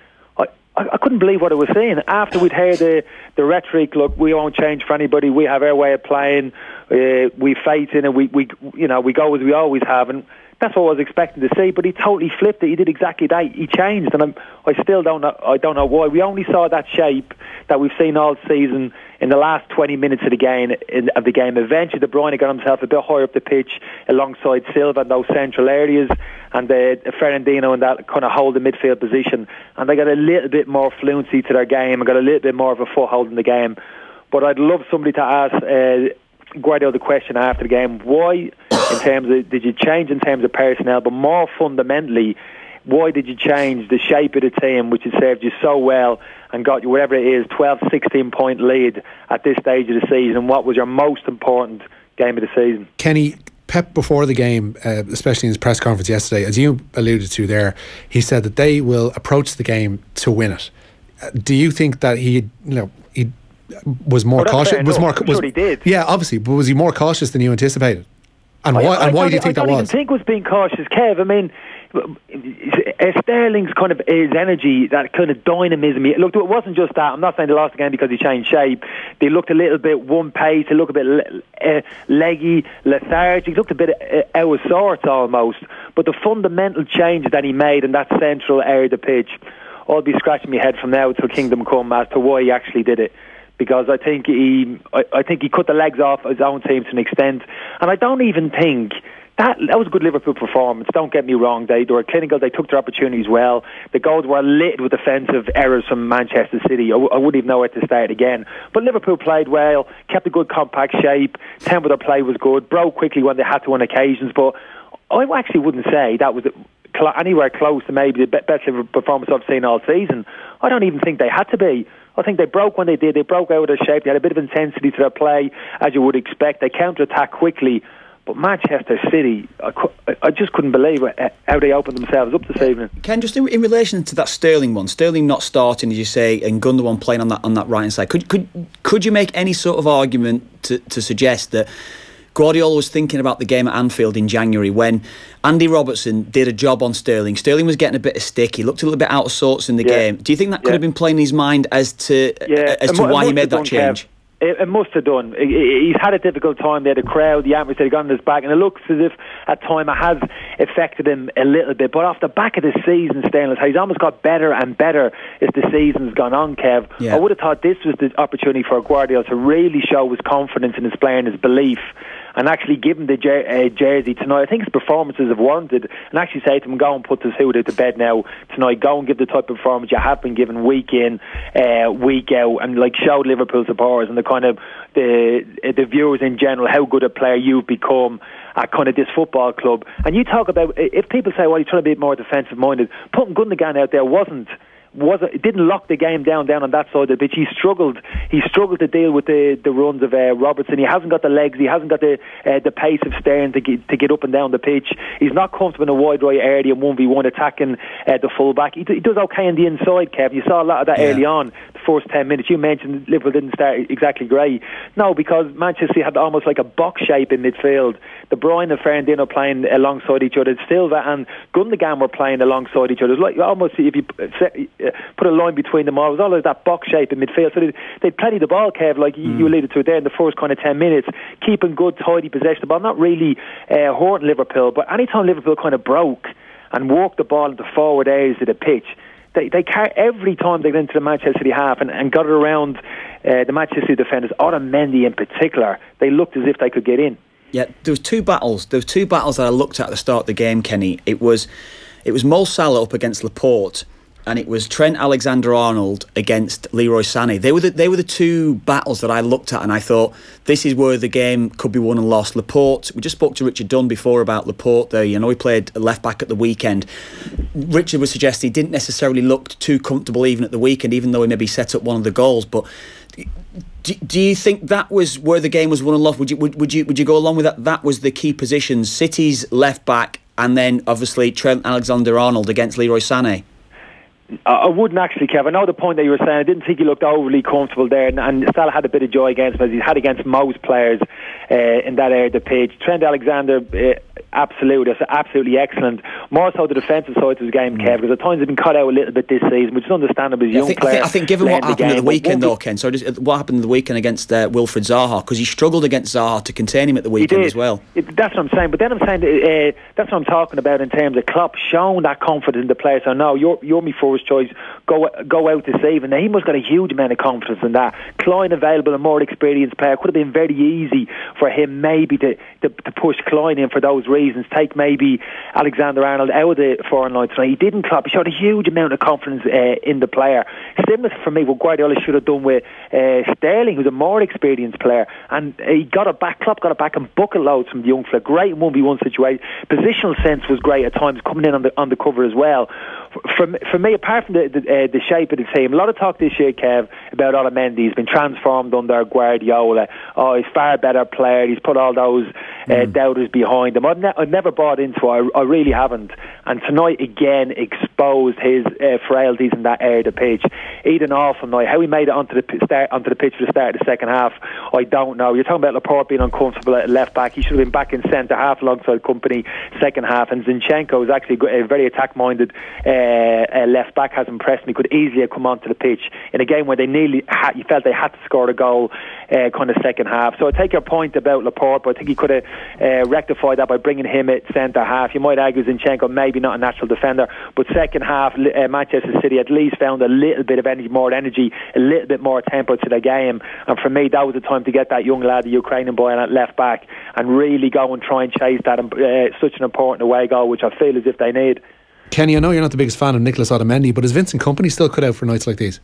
I couldn't believe what I was seeing. After we'd heard the rhetoric, look, we won't change for anybody. We have our way of playing. We fight in it. We go as we always have, and that's what I was expecting to see. But he totally flipped it. He did exactly that. He changed, and I still don't know. I don't know why. We only saw that shape that we've seen all season in the last 20 minutes of the game. Eventually, De Bruyne got himself a bit higher up the pitch alongside Silva in those central areas, and Fernandinho in that kind of hold the midfield position, and they got a little bit more fluency to their game and got a little bit more of a foothold in the game. But I'd love somebody to ask Guardiola the question after the game: why, in terms of, did you change in terms of personnel, but more fundamentally, why did you change the shape of the team, which has served you so well and got you whatever it is, 12, 16 point lead at this stage of the season? What was your most important game of the season? Kenny, Pep before the game, especially in his press conference yesterday, as you alluded to there, he said that they will approach the game to win it. Do you think that he was more cautious? He did. Yeah, obviously, but was he more cautious than you anticipated? And why do you think that was? I don't even think was being cautious, Kev. I mean, Sterling's kind of his energy, that kind of dynamism. Look, it wasn't just that. I'm not saying they lost the game because he changed shape. They looked a little bit one pace. They looked a bit leggy, lethargic. Looked a bit out of sorts almost. But the fundamental changes that he made in that central area of the pitch, I'll be scratching my head from now till Kingdom Come as to why he actually did it. Because I think he cut the legs off his own team to an extent, and I don't even think that was a good Liverpool performance. Don't get me wrong; they were clinical. They took their opportunities well. The goals were littered with defensive errors from Manchester City. I wouldn't even know where to start again. But Liverpool played well, kept a good compact shape. Tempo of their play was good. Broke quickly when they had to on occasions. But I actually wouldn't say that was anywhere close to maybe the best Liverpool performance I've seen all season. I don't even think they had to be. I think they broke when they did. They broke out of their shape. They had a bit of intensity to their play, as you would expect. They counter-attacked quickly. But Manchester City, I just couldn't believe how they opened themselves up this evening. Ken, just in relation to that Sterling one, Sterling not starting, as you say, and Gundogan playing on that right-hand side, could you make any sort of argument to suggest that Guardiola was thinking about the game at Anfield in January when Andy Robertson did a job on Sterling? Sterling was getting a bit of stick. He looked a little bit out of sorts in the game. Do you think that could have been playing in his mind as to why he made that change? It must have done. He's had a difficult time there. The crowd, the atmosphere, got on his back, and it looks as if at time it has affected him a little bit. But off the back of the season, Sterling, he's almost got better and better as the season's gone on, Kev. I would have thought this was the opportunity for Guardiola to really show his confidence in his player and his belief, and actually give him the jersey tonight. I think his performances have warranted, and actually say to him, go and put the suit out to bed now tonight. Go and give the type of performance you have been given week in, week out, and show Liverpool supporters and the kind of the viewers in general how good a player you've become at kind of this football club. And you talk about, if people say, well, he's trying to be more defensive minded, putting Gundogan out there it didn't lock the game down on that side of the pitch. He struggled to deal with the runs of Robertson. He hasn't got the legs. He hasn't got the pace of Stern to get up and down the pitch. He's not comfortable in a wide right area and 1v1 attacking the fullback. He does okay on the inside, Kev. You saw a lot of that early on, the first 10 minutes. You mentioned Liverpool didn't start exactly great. No, because Manchester City had almost like a box shape in midfield. De Bruyne and Fernandinho playing alongside each other. Silva and Gundogan were playing alongside each other. It's like almost if you put a line between them all. It was all like that box shape in midfield. So they'd plenty the ball, Kev, like you alluded to it there in the first kind of 10 minutes, keeping good, tidy possession of the ball, not really hurting Liverpool. But anytime Liverpool kind of broke and walked the ball into forward areas of the pitch, they every time they got into the Manchester City half and got it around the Manchester City defenders, Otamendi in particular, they looked as if they could get in. Yeah, there was two battles that I looked at the start of the game, Kenny. It was Mo Salah up against Laporte, and it was Trent Alexander-Arnold against Leroy Sané. They were the two battles that I looked at, and I thought this is where the game could be won and lost. Laporte, we just spoke to Richard Dunne before about Laporte there. You know, he played left back at the weekend. Richard would suggest he didn't necessarily look too comfortable even at the weekend, even though he maybe set up one of the goals. But do you think that was where the game was won and lost? Would you go along with that? That was the key positions. City's left back, and then obviously Trent Alexander-Arnold against Leroy Sané. I wouldn't actually, Kev. I know the point that you were saying. I didn't think he looked overly comfortable there, and Salah had a bit of joy against him, as he's had against most players in that area of the pitch. Trent Alexander, absolutely excellent. More so the defensive side of his game, Kev, because at times he's been cut out a little bit this season, which is understandable as a young player. I think given what happened at the weekend, though, Ken, what happened at the weekend against Wilfried Zaha, because he struggled against Zaha to contain him at the weekend as well. That's what I'm saying. But then I'm saying that's what I'm talking about in terms of Klopp showing that confidence in the players. So no, you're my first choice. Go out this evening. Now, he must have got a huge amount of confidence in that. Klein available, a more experienced player, could have been very easy for him maybe to push Klein in for those reasons. Take maybe Alexander-Arnold out of the foreign line tonight. He didn't, Klopp. He showed a huge amount of confidence in the player. Similar for me what Guardiola should have done with Sterling, who's a more experienced player, and he got it back. Klopp got it back and bucket loads from the young fella. Great in 1v1 situation. Positional sense was great at times, coming in on the cover as well. For me, apart from the shape of the team, a lot of talk this year, Kev, about Otamendi. He's been transformed under Guardiola. Oh, he's far better player. He's put all those doubters behind him. I've never bought into it. I really haven't. And tonight again exposed his frailties in that area of the pitch. He had an awful night. How he made it onto the pitch for the start of the second half, I don't know. You're talking about Laporte being uncomfortable at left back. He should have been back in centre half alongside Kompany second half. And Zinchenko is actually a very attack-minded left back. Has impressed me. Could easily have come onto the pitch in a game where they you felt they had to score a goal kind of second half. So I take your point about Laporte, but I think he could have rectified that by bringing him at centre half. You might argue Zinchenko maybe not a natural defender, but second half Manchester City at least found a little bit of more energy, a little bit more tempo to the game, and for me that was the time to get that young lad, the Ukrainian boy, on that left back and really go and try and chase that such an important away goal, which I feel as if they need. Kenny, I know you're not the biggest fan of Nicholas Otamendi, but is Vincent Kompany still cut out for nights like these?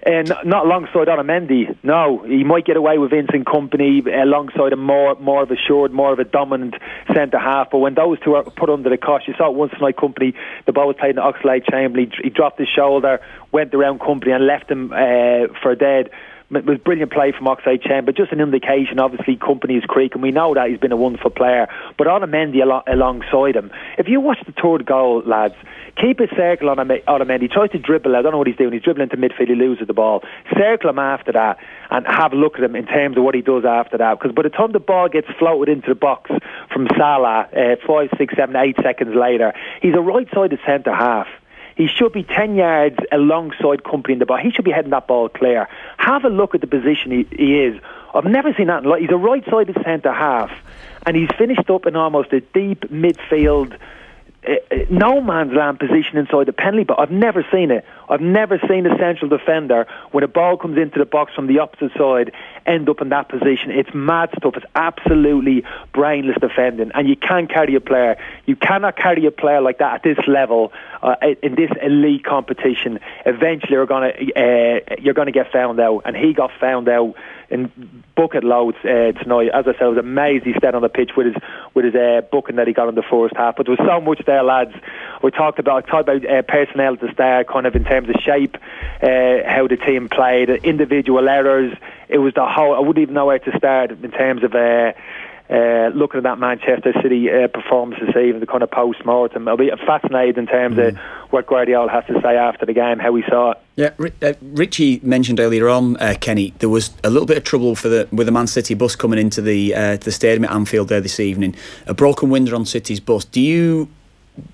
Not alongside Otamendi. No, he might get away with Vincent Kompany alongside a more of assured, more of a dominant centre half. But when those two are put under the cosh, you saw it once tonight. Kompany, the ball was played in the Oxlade-Chamberlain. He dropped his shoulder, went around Kompany and left him for dead. It was brilliant play from Oxlade-Chamberlain, but just an indication. Obviously, Kompany is creaking. We know that he's been a wonderful player, but Otamendi alongside him. If you watch the third goal, lads, keep a circle on Otamendi. He tries to dribble. I don't know what he's doing. He's dribbling to midfield. He loses the ball. Circle him after that and have a look at him in terms of what he does after that. Because by the time the ball gets floated into the box from Salah, 5, 6, 7, 8 seconds later, he's a right-sided centre half. He should be 10 yards alongside Kompany in the ball. He should be heading that ball clear. Have a look at the position he is. I've never seen that. He's a right-sided centre half, and he's finished up in almost a deep midfield, no man's land position inside the penalty, but I've never seen it. I've never seen a central defender, when a ball comes into the box from the opposite side, end up in that position. It's mad stuff. It's absolutely brainless defending, and you can't carry a player. You cannot carry a player like that at this level, in this elite competition. Eventually you're going to get found out, and he got found out in bucket loads tonight. As I said, it was amazing. He stayed on the pitch with his booking that he got in the first half. But there was so much there, lads. I talked about personnel at the start, kind of in terms of shape, how the team played, individual errors. It was the whole. I wouldn't even know where to start in terms of looking at that Manchester City performance this evening, the kind of post-mortem. I'll be fascinated in terms of what Guardiola has to say after the game, how he saw it. Yeah, Richie mentioned earlier on, Kenny, there was a little bit of trouble with the Man City bus coming into the stadium at Anfield there this evening. A broken window on City's bus. Do you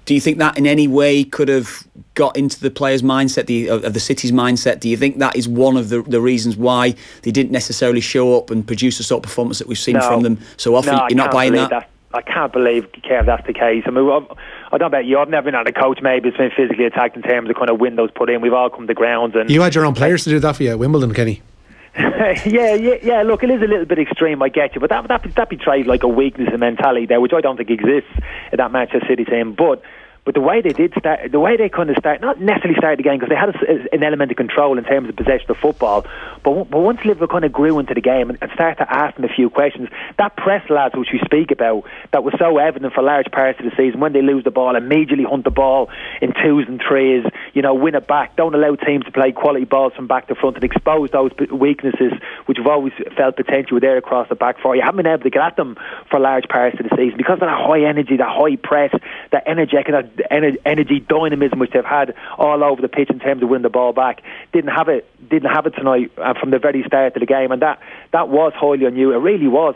think that in any way could have got into the players' mindset, of the City's mindset? Do you think that is one of the reasons why they didn't necessarily show up and produce the sort of performance that we've seen from them so often? You're not buying that? I can't believe, Kev, that's the case. I mean, I don't know about you. I've never been on a coach maybe it's been physically attacked in terms of kind of windows put in. We've all come to grounds. And you had your own players to do that for you at Wimbledon, Kenny. yeah. Look, it is a little bit extreme, I get you, but that betrays like a weakness and mentality there, which I don't think exists in that Manchester City team. But But the way they did start, the way they kind of start, not necessarily start the game because they had an element of control in terms of possession of football, but once Liverpool kind of grew into the game and started to ask them a few questions, that press, lads, which we speak about, that was so evident for large parts of the season, when they lose the ball, immediately hunt the ball in 2s and 3s, win it back, don't allow teams to play quality balls from back to front and expose those weaknesses which we've always felt potential were there across the back four. You haven't been able to get at them for large parts of the season because of that high energy, that high press, that energy dynamism which they've had all over the pitch in terms of winning the ball back. Didn't have it tonight from the very start of the game, and that was highly unusual. It really was.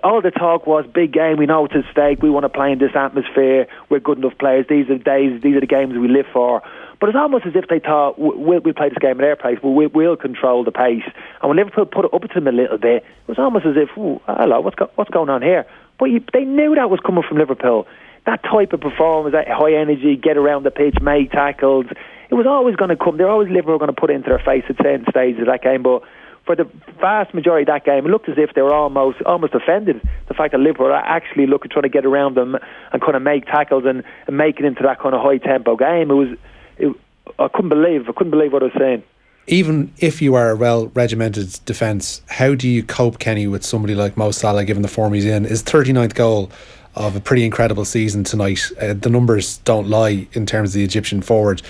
All the talk was big game, we know it's at stake, we want to play in this atmosphere, we're good enough players, these are the games we live for. But it's almost as if they thought, we'll play this game at their pace, we'll control the pace. And when Liverpool put it up to them a little bit, it was almost as if, hello, what's going on here? But they knew that was coming from Liverpool. That type of performance, that high energy, get around the pitch, make tackles, it was always going to come. They're always Liverpool going to put it into their face at certain stages of that game. But for the vast majority of that game, it looked as if they were almost offended. The fact that Liverpool are actually trying to get around them and kind of make tackles and make it into that kind of high tempo game. I couldn't believe what I was saying. Even if you are a well-regimented defence, how do you cope, Kenny, with somebody like Mo Salah, given the form he's in? His 39th goal of a pretty incredible season tonight. The numbers don't lie in terms of the Egyptian forward.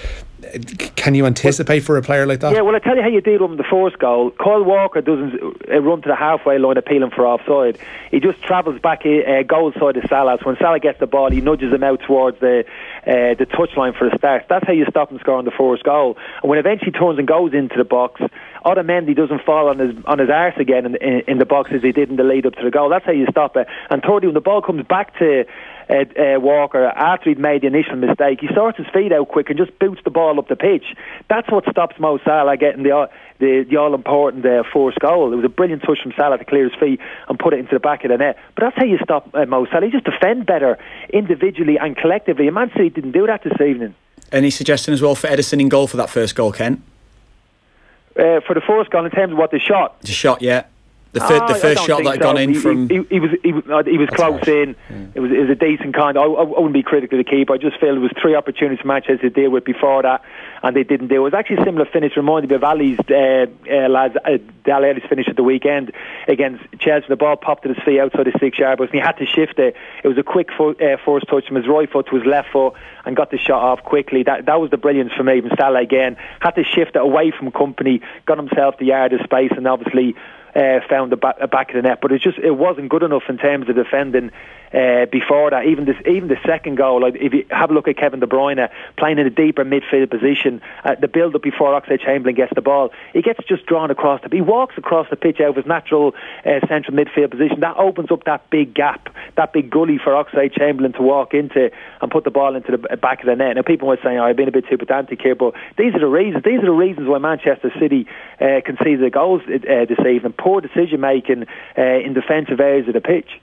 Can you anticipate for a player like that? Yeah, well, I tell you how you deal with him. The first goal, Kyle Walker doesn't run to the halfway line appealing for offside. He just travels back goal side of Salah. So when Salah gets the ball, he nudges him out towards the touchline for a start. That's how you stop him scoring the first goal. And when eventually he turns and goes into the box, Otamendi doesn't fall on his arse again in the box as he did in the lead up to the goal. That's how you stop it. And thirdly, when the ball comes back to Walker after he'd made the initial mistake, he sorts his feet out quick and just boots the ball up the pitch. That's what stops Mo Salah getting the all-important first goal. It was a brilliant touch from Salah to clear his feet and put it into the back of the net. But that's how you stop Mo Salah. You just defend better individually and collectively. And Man City didn't do that this evening. Any suggestion as well for Ederson in goal for that first goal, Ken? For the first goal, in terms of what the shot? The shot, yeah. The first shot that had gone in from... He was close in. Yeah. It was a decent kind. I wouldn't be critical of the keeper. I just feel there was 3 opportunities for Manchester to deal with before that, and they didn't do it. It was actually a similar finish, reminded me of Ali's lads, Dele Alli's finish at the weekend against Chelsea. The ball popped at his feet outside the 6-yard box, and he had to shift it. It was a quick first touch from his right foot to his left foot and got the shot off quickly. That was the brilliance for me. Even Salah again had to shift it away from company, got himself the yard of space, and obviously found the back of the net. But it wasn't good enough in terms of defending before that. Even the second goal, like if you have a look at Kevin De Bruyne playing in a deeper midfield position, the build up before Oxlade-Chamberlain gets the ball, he gets just drawn across he walks across the pitch out of his natural central midfield position. That opens up that big gap, that big gully for Oxlade-Chamberlain to walk into and put the ball into the back of the net. Now people might say, I've been a bit too pedantic here, but these are the reasons why Manchester City conceded the goals this evening. Poor decision making in defensive areas of the pitch.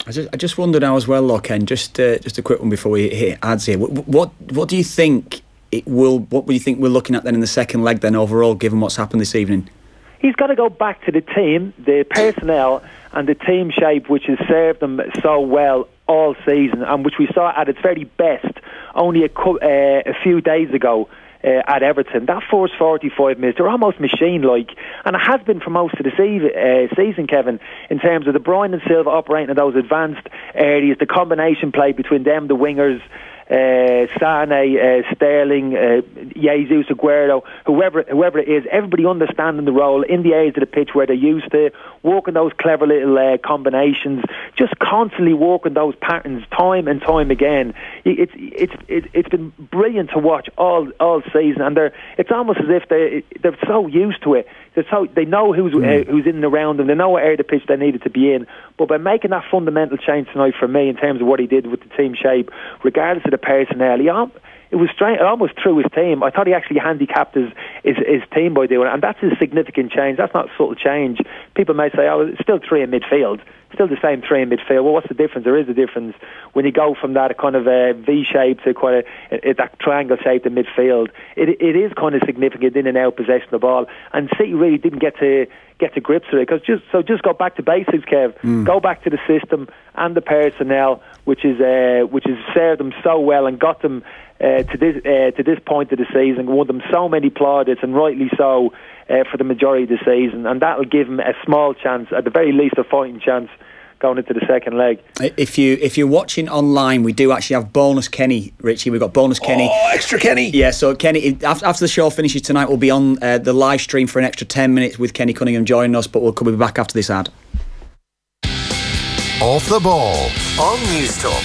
I just wonder now as well, Ken. Just a quick one before we hit ads here. What do you think it will? What do you think we're looking at then in the second leg? Then overall, given what's happened this evening, he's got to go back to the team, the personnel, and the team shape which has served them so well all season, and which we saw at its very best only a few days ago. At Everton, that first 45 minutes, they're almost machine-like, and it has been for most of the season, Kevin, in terms of De Bruyne and Silva operating in those advanced areas, the combination play between them, the wingers, Sane, Sterling, Jesus, Aguero, whoever it is, everybody understanding the role in the areas of the pitch where they're used to, working those clever little combinations, just constantly working those patterns time and time again. It's been brilliant to watch all season, and it's almost as if they're so used to it. They know who's in and around them. They know what area of the pitch they needed to be in. But by making that fundamental change tonight for me in terms of what he did with the team shape, regardless of the personnel, it was strange. It almost threw his team. I thought he actually handicapped his his team by doing it, and that's a significant change. That's not a subtle change. People may say, oh, it's still three in midfield. Still the same three in midfield. Well, what's the difference? There is a difference when you go from that kind of V shape to quite that triangle shape in midfield. It is kind of significant in and out possession of the ball, and City really didn't get to grips with it. Because just go back to basics, Kev. Go back to the system and the personnel, which has served them so well and got them to this point of the season, won them so many plaudits, and rightly so, for the majority of the season, and that'll give them a small chance, at the very least a fighting chance, going into the second leg. If you're watching online, we do actually have bonus Kenny, Richie. We've got bonus Kenny. Oh, extra Kenny. Yeah, so Kenny, after the show finishes tonight, we'll be on the live stream for an extra 10 minutes with Kenny Cunningham joining us, but we'll be back after this ad. Off the ball on News Talk.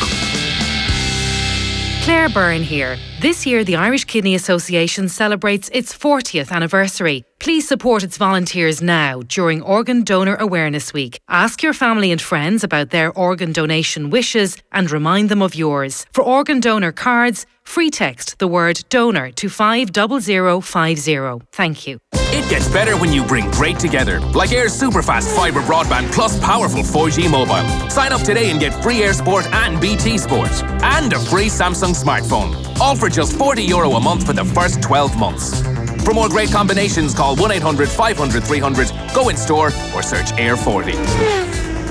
Claire Byrne here. This year, the Irish Kidney Association celebrates its 40th anniversary. Please support its volunteers now during Organ Donor Awareness Week. Ask your family and friends about their organ donation wishes and remind them of yours. For organ donor cards, free text the word donor to 50050. Thank you. It gets better when you bring great together, like Air's superfast fibre broadband plus powerful 4G mobile. Sign up today and get free Air Sport and BT Sport, and a free Samsung smartphone. All for just €40 a month for the first 12 months. For more great combinations, call 1-800-500-300, go in store or search Air 40.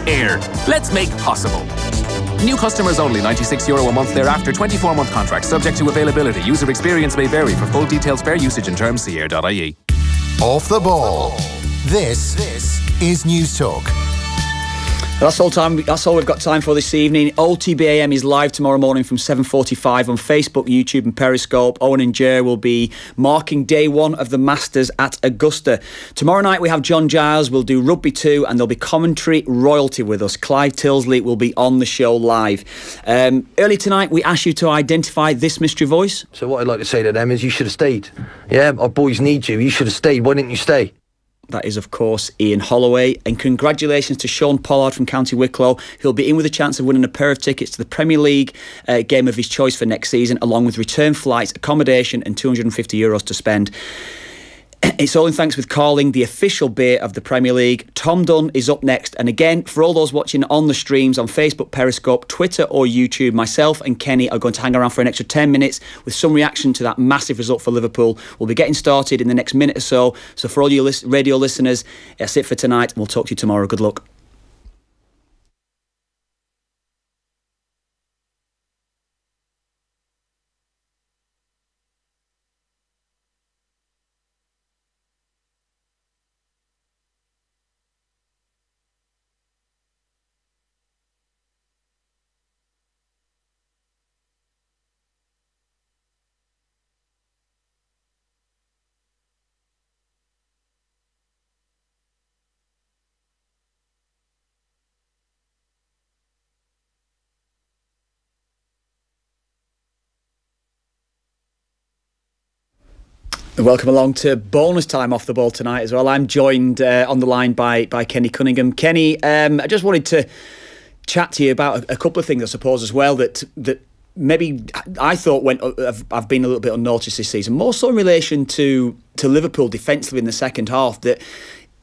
Air, let's make possible. New customers only, €96 a month thereafter, 24-month contract, subject to availability. User experience may vary. For full details, fair usage and terms, see air.ie. Off the ball. This is News Talk. That's all we've got time for this evening. OTBAM is live tomorrow morning from 7:45 on Facebook, YouTube and Periscope. Owen and Jer will be marking day one of the Masters at Augusta. Tomorrow night we have John Giles, we'll do Rugby 2, and there'll be commentary royalty with us. Clive Tilsley will be on the show live. Early tonight we asked you to identify this mystery voice. So what I'd like to say to them is you should have stayed. Yeah, our boys need you. You should have stayed. Why didn't you stay? That is, of course, Ian Holloway. And congratulations to Sean Pollard from County Wicklow, who'll be in with a chance of winning a pair of tickets to the Premier League game of his choice for next season, along with return flights, accommodation and €250 to spend. It's all in thanks with Carling, the official beer of the Premier League. Tom Dunne is up next. And again, for all those watching on the streams on Facebook, Periscope, Twitter or YouTube, myself and Kenny are going to hang around for an extra 10 minutes with some reaction to that massive result for Liverpool. We'll be getting started in the next minute or so. So for all you radio listeners, that's it for tonight. We'll talk to you tomorrow. Good luck. Welcome along to bonus time off the ball tonight as well. I'm joined on the line by Kenny Cunningham. Kenny, I just wanted to chat to you about a couple of things, I suppose, as well, that maybe I thought I've been a little bit unnoticed this season, more so in relation to Liverpool defensively in the second half. That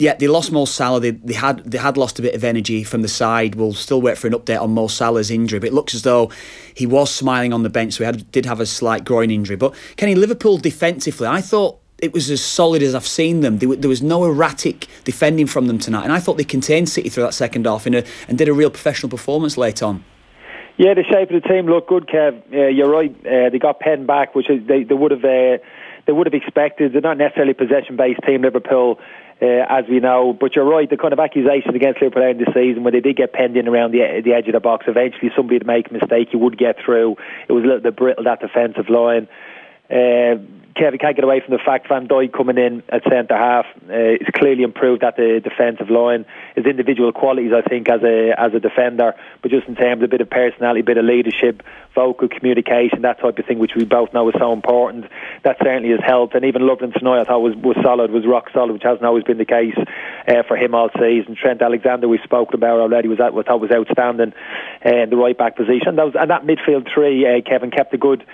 yeah, they lost Mo Salah. They had lost a bit of energy from the side. We'll still wait for an update on Mo Salah's injury, but it looks as though he was smiling on the bench, so he did have a slight groin injury. But Kenny, Liverpool defensively, I thought it was as solid as I've seen them. There was no erratic defending from them tonight, and I thought they contained City through that second half and did a real professional performance late on. Yeah, the shape of the team looked good, Kev. You're right. They got Penn back, which they would have expected. They're not necessarily a possession-based team, Liverpool, as we know. But you're right, the kind of accusations against Liverpool in the season, when they did get penned in around the edge of the box, eventually somebody would make a mistake, you would get through. It was a little bit brittle, that defensive line. Kevin can't get away from the fact Van Dijk coming in at centre half is clearly improved at the defensive line. His individual qualities, I think, as a defender, but just in terms of a bit of personality, a bit of leadership, vocal communication, that type of thing, which we both know is so important, that certainly has helped. And even Lovren tonight, I thought was solid, was rock solid, which hasn't always been the case for him all season. Trent Alexander, we've spoken about already, was outstanding in the right back position. And that midfield three, Kevin, kept a good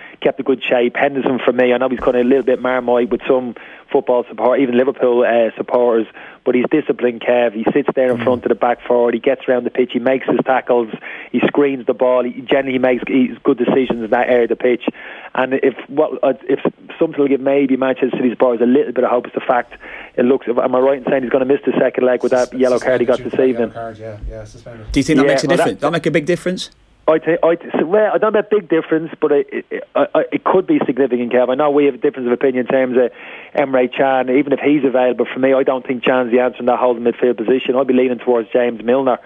shape. Henderson, for me, I know he's kind of little bit Marmite with some football support, even Liverpool supporters, but he's disciplined, Kev. He sits there in front of the back forward, he gets around the pitch, he makes his tackles, he screens the ball, he generally makes good decisions in that area of the pitch. And if something will give maybe Manchester City's boys a little bit of hope, is the fact it looks, am I right in saying he's going to miss the second leg with that yellow card he got this evening? Do you think that makes a difference? That make a big difference? Well, I don't know about big difference, but it could be significant, Kev. I know we have a difference of opinion in terms of Emre Can. Even if he's available, for me, I don't think Can's the answer in that holding midfield position. I'd be leaning towards James Milner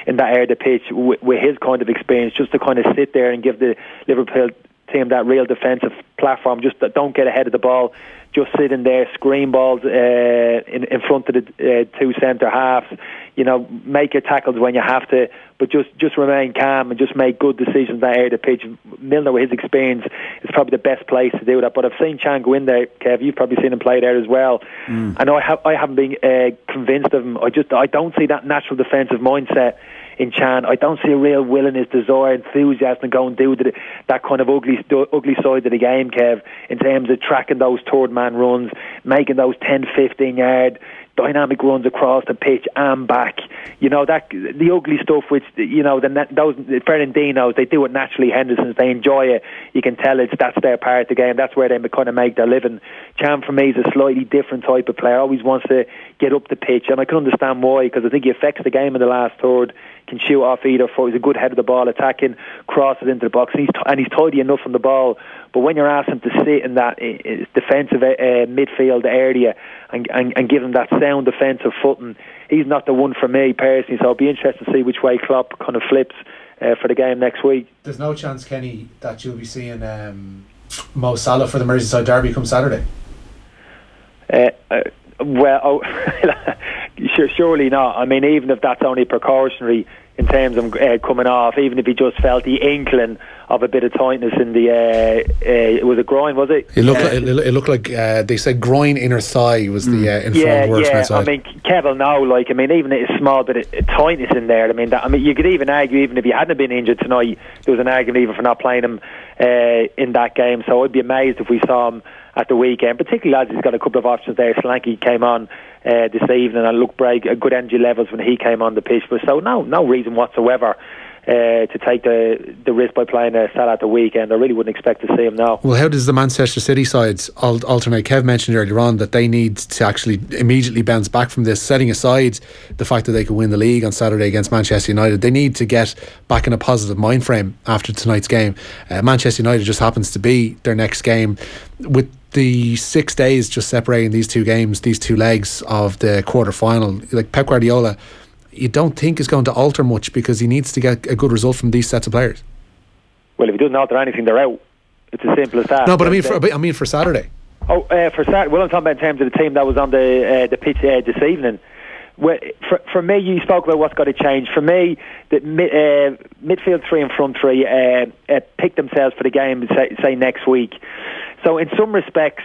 in that area of the pitch with his kind of experience, just to kind of sit there and give the Liverpool team that real defensive platform. Just don't get ahead of the ball. Just sit in there, screen balls in front of the two centre halves. You know, make your tackles when you have to, but just remain calm and just make good decisions in that area of the pitch. Milner, with his experience, is probably the best place to do that. But I've seen Can go in there, Kev. You've probably seen him play there as well. I know I haven't been convinced of him. I don't see that natural defensive mindset in Can. I don't see a real willingness, desire, enthusiasm to go and do that kind of ugly side of the game, Kev, in terms of tracking those third man runs, making those 10-15 yard dynamic runs across the pitch and back. You know, that the ugly stuff, which, you know, those Fernandinos, they do it naturally. Henderson's, they enjoy it. You can tell that's their part of the game. That's where they kind of make their living. Can, for me, is a slightly different type of player. Always wants to get up the pitch, and I can understand why, because I think he affects the game in the last third. Can shoot off either foot. He's a good head of the ball, attacking, crosses into the box, and he's tidy enough on the ball. But when you're asking him to sit in that defensive midfield area and give him that sound defensive footing, he's not the one for me personally. So I'll be interested to see which way Klopp kind of flips for the game next week. There's no chance, Kenny, that you'll be seeing Mo Salah for the Merseyside derby come Saturday? Surely not. I mean, even if that's only precautionary in terms of coming off, even if he just felt the inkling of a bit of tightness in the it was a groin, was it? It looked like they said groin inner thigh was the informed words from outside. I mean, Kev know, like, I mean, even a small bit of tightness in there. I mean, you could even argue, even if he hadn't been injured tonight, there was an argument even for not playing him in that game. So I'd be amazed if we saw him at the weekend, particularly as he's got a couple of options there. Slanky came on this evening and looked good energy levels when he came on the pitch. But so no reason whatsoever to take the risk by playing Salah at the weekend. I really wouldn't expect to see him now. Well, how does the Manchester City sides alternate? Kev mentioned earlier on that they need to actually immediately bounce back from this, setting aside the fact that they could win the league on Saturday against Manchester United. They need to get back in a positive mind frame after tonight's game. Manchester United just happens to be their next game, with the 6 days just separating these two games, these two legs of the quarter final. Like Pep Guardiola, you don't think is going to alter much, because he needs to get a good result from these sets of players. Well, if he doesn't alter anything, they're out. It's as simple as that. No, but I mean for Saturday. Oh, for Saturday. Well, I'm talking about in terms of the team that was on the pitch this evening. Well, for me, you spoke about what's got to change. For me, the midfield three and front three pick themselves for the game, say next week. So in some respects,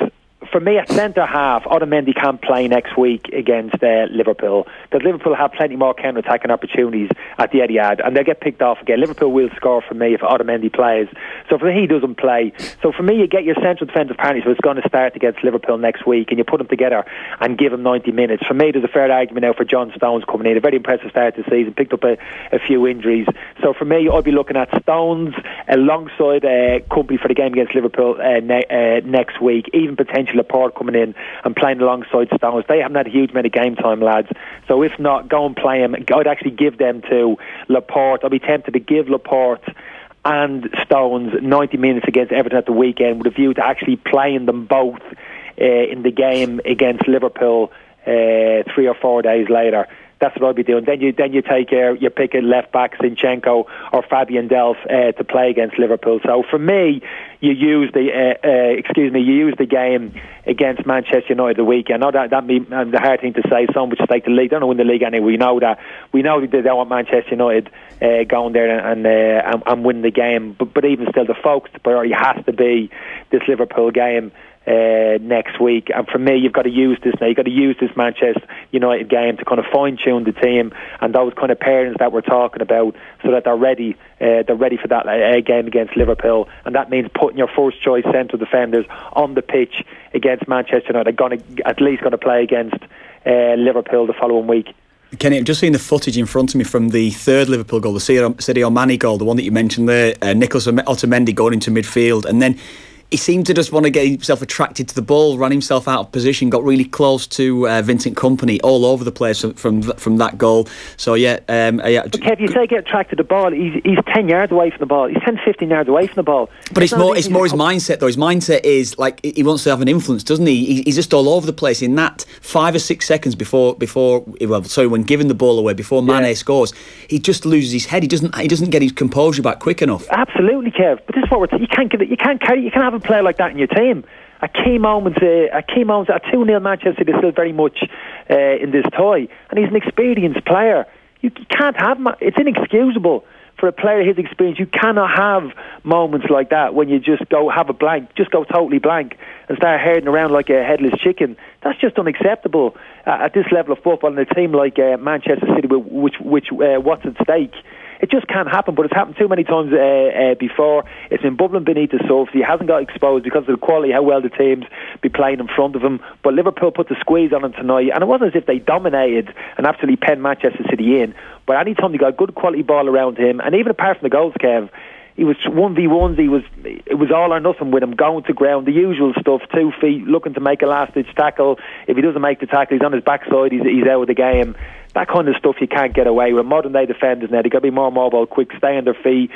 for me, at centre half, Otamendi can't play next week against Liverpool, because Liverpool have plenty more counter-attacking opportunities at the Etihad, and they'll get picked off again. Liverpool will score for me if Otamendi plays. So for me, he doesn't play. So for me, you get your central defensive partners who's going to start against Liverpool next week, and you put them together and give them 90 minutes. For me, there's a fair argument now for John Stones coming in. A very impressive start to the season, picked up a few injuries. So for me, I'd be looking at Stones alongside Company for the game against Liverpool next week, even potentially Laporte coming in and playing alongside Stones. They haven't had a huge amount of game time, lads. So if not, go and play him. I'd actually give them to Laporte. I'd be tempted to give Laporte and Stones 90 minutes against Everton at the weekend, with a view to actually playing them both in the game against Liverpool 3 or 4 days later. That's what I'd be doing. Then you take your pick at left back, Zinchenko or Fabian Delph to play against Liverpool. So for me, you use the game against Manchester United the weekend. I know that be the hard thing to say. Some would take the league. They don't win the league anyway. We know that. We know they don't want Manchester United going there and winning the game. But even still, the focus, the priority has to be this Liverpool game next week. And for me, you've got to use this now. You've got to use this Manchester United game to kind of fine-tune the team and those kind of pairings that we're talking about, so that they're ready for that game against Liverpool. And that means putting your first choice central defenders on the pitch against Manchester United. They're at least going to play against Liverpool the following week. Kenny, I've just seen the footage in front of me from the third Liverpool goal, the Sadio Mane goal, the one that you mentioned there, Nicolas Otamendi going into midfield, and then he seemed to just want to get himself attracted to the ball, ran himself out of position, got really close to Vincent Kompany, all over the place from that goal. So yeah. But Kev, you say get attracted to the ball. He's 10 yards away from the ball. He's 10, 15 yards away from the ball. But it's more his mindset though. His mindset is like he wants to have an influence, doesn't he? He's just all over the place in that 5 or 6 seconds when giving the ball away, before Mane scores, he just loses his head. He doesn't get his composure back quick enough. Absolutely, Kev. But this is what you can't have a player like that in your team. At key moments, a 2-0 Manchester City is still very much in this tie, and he's an experienced player. You can't have it's inexcusable for a player his experience. You cannot have moments like that when you just go totally blank and start herding around like a headless chicken. That's just unacceptable at this level of football in a team like Manchester City, which what's at stake. It just can't happen, but it's happened too many times before. It's been bubbling beneath the surface. He hasn't got exposed because of the quality, how well the teams be playing in front of him. But Liverpool put the squeeze on him tonight, and it wasn't as if they dominated and absolutely penned Manchester City in. But any time they got a good quality ball around him, and even apart from the goals, Kev, he was 1v1s. It was all or nothing with him, going to ground, the usual stuff, 2 feet, looking to make a last-ditch tackle. If he doesn't make the tackle, he's on his backside, he's out of the game. That kind of stuff you can't get away with. Modern day defenders now, they've got to be more mobile, quick, stay on their feet,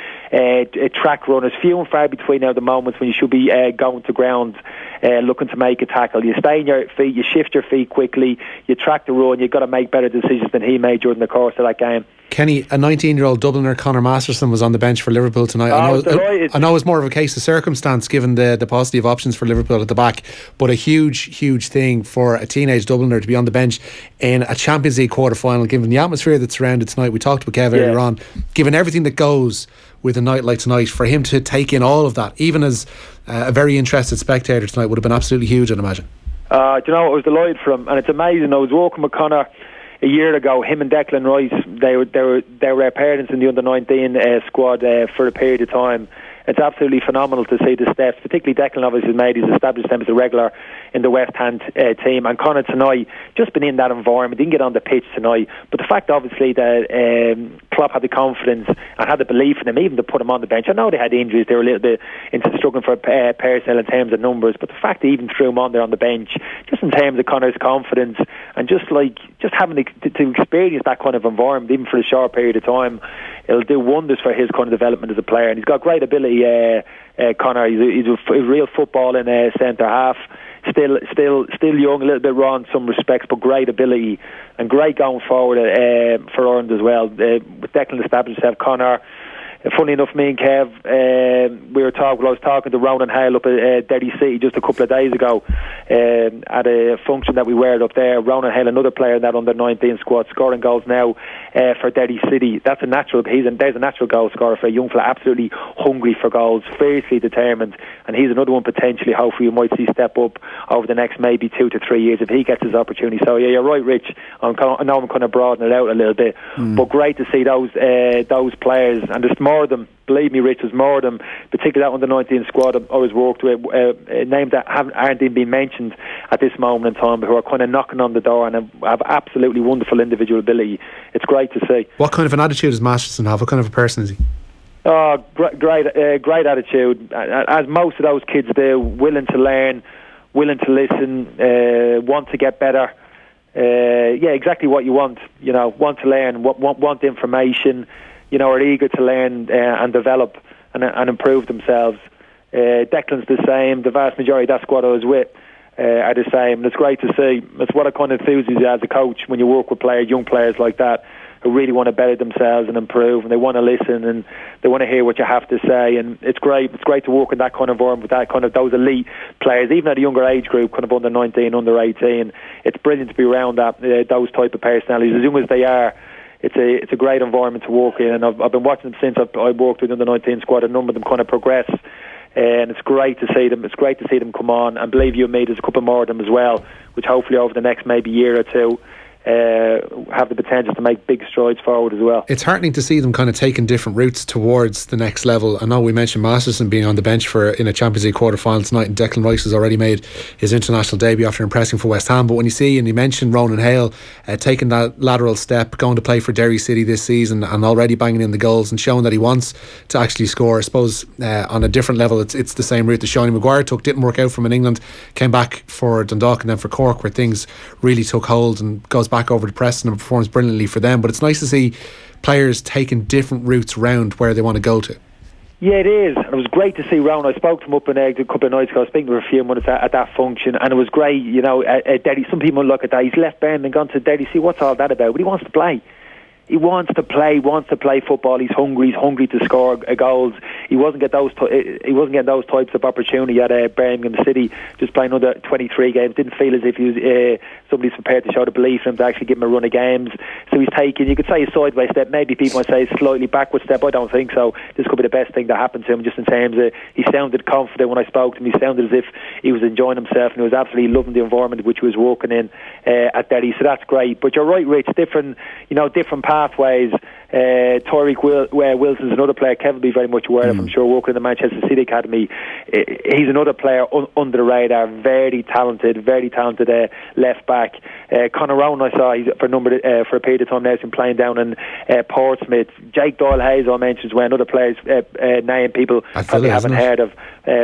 track runners, few and far between now the moments when you should be going to ground, looking to make a tackle. You stay on your feet, you shift your feet quickly, you track the run. You've got to make better decisions than he made during the course of that game. Kenny, a 19-year-old Dubliner, Conor Masterson, was on the bench for Liverpool tonight. I know it's more of a case of circumstance given the paucity of options for Liverpool at the back, but a huge thing for a teenage Dubliner to be on the bench in a Champions League quarter-final, given the atmosphere that surrounded tonight. We talked with Kev earlier on, given everything that goes with a night like tonight, for him to take in all of that, even as a very interested spectator tonight, would have been absolutely huge, I'd imagine. Do you know, I was delighted for him, and it's amazing. I was walking with Conor a year ago, him and Declan Rice, they were parents in the under-19 squad for a period of time. It's absolutely phenomenal to see the steps, particularly Declan obviously made. He's established him as a regular in the West Ham team, and Conor tonight, just been in that environment, didn't get on the pitch tonight, but the fact obviously that Klopp had the confidence and had the belief in him, even to put him on the bench. I know they had injuries, they were a little bit struggling for personnel in terms of numbers, but the fact that he even threw him on there on the bench, just in terms of Conor's confidence, and just having to experience that kind of environment, even for a short period of time, it'll do wonders for his kind of development as a player. And he's got great ability, Conor. He's a real footballing centre half. Still young, a little bit raw in some respects, but great ability and great going forward for Ireland as well. With Declan established himself, Conor. Funny enough, me and Kev, I was talking to Ronan Hale up at Derry City just a couple of days ago at a function that we were up there. Ronan Hale, another player in that under-19 squad, scoring goals now for Derry City. There's a natural goal scorer for a young fella, absolutely hungry for goals, fiercely determined, and he's another one potentially, hopefully you might see step up over the next maybe 2 to 3 years if he gets his opportunity. So yeah, you're right, Rich. I know I'm kind of broadening it out a little bit, but great to see those players, and there's more of them. Believe me, Rich, there's more of them, particularly that under-19 squad I've always worked with, names that aren't even being mentioned at this moment in time, but who are kind of knocking on the door and have absolutely wonderful individual ability. It's great to see. What kind of an attitude does Masterson have? What kind of a person is he? Oh, great attitude, as most of those kids do. Willing to learn, willing to listen, want to get better. Exactly what you want. You know, want to learn, want information. You know, are eager to learn and develop and improve themselves. Declan's the same. The vast majority of that squad I was with are the same. And it's great to see. It's what a kind of enthusiasm as a coach when you work with young players like that, who really want to better themselves and improve, and they want to listen and they want to hear what you have to say. And it's great. It's great to work in that kind of environment with that kind of those elite players, even at a younger age group, kind of under 19, under 18. It's brilliant to be around those type of personalities, as young as they are. It's a great environment to work in, and I've been watching them since I worked with the 19 squad. A number of them kind of progress and it's great to see them. It's great to see them come on, and believe you me, there's a couple more of them as well, which hopefully over the next maybe year or two have the potential to make big strides forward as well. It's heartening to see them kind of taking different routes towards the next level. I know we mentioned Masterson being on the bench in a Champions League quarter-final tonight, and Declan Rice has already made his international debut after impressing for West Ham. But when you see, and you mentioned Ronan Hale taking that lateral step, going to play for Derry City this season and already banging in the goals and showing that he wants to actually score, I suppose on a different level it's the same route that Shoney Maguire took. Didn't work out from in England, came back for Dundalk and then for Cork, where things really took hold, and goes back over to Preston and performs brilliantly for them. But it's nice to see players taking different routes round where they want to go to. Yeah, it is. And it was great to see Rowan. I spoke to him up in a couple of nights ago. I was speaking to him for a few minutes at that function, and it was great. You know, Derry, some people look at that. He's left Bern and gone to Derry. See, what's all that about? But he wants to play. He wants to play football. He's hungry to score goals. He wasn't getting those types of opportunity at Birmingham City, just playing under 23 games. Didn't feel as if he was somebody's prepared to show the belief in him to actually give him a run of games. So he's taking, you could say, a sideways step. Maybe people might say a slightly backward step. I don't think so. This could be the best thing that happened to him, just in terms of he sounded confident when I spoke to him. He sounded as if he was enjoying himself, and he was absolutely loving the environment which he was walking in at Derry. So that's great. But you're right, Rich. Different pathways. Tyreek Wilson's another player Kev will be very much aware of, I'm sure, working in the Manchester City Academy. He's another player under the radar, very talented left back. Conor Rowan, I saw, he's for a period of time now, he's been playing down in Portsmouth. Jake Doyle-Hayes, I mentioned, is another player's name people probably haven't heard of,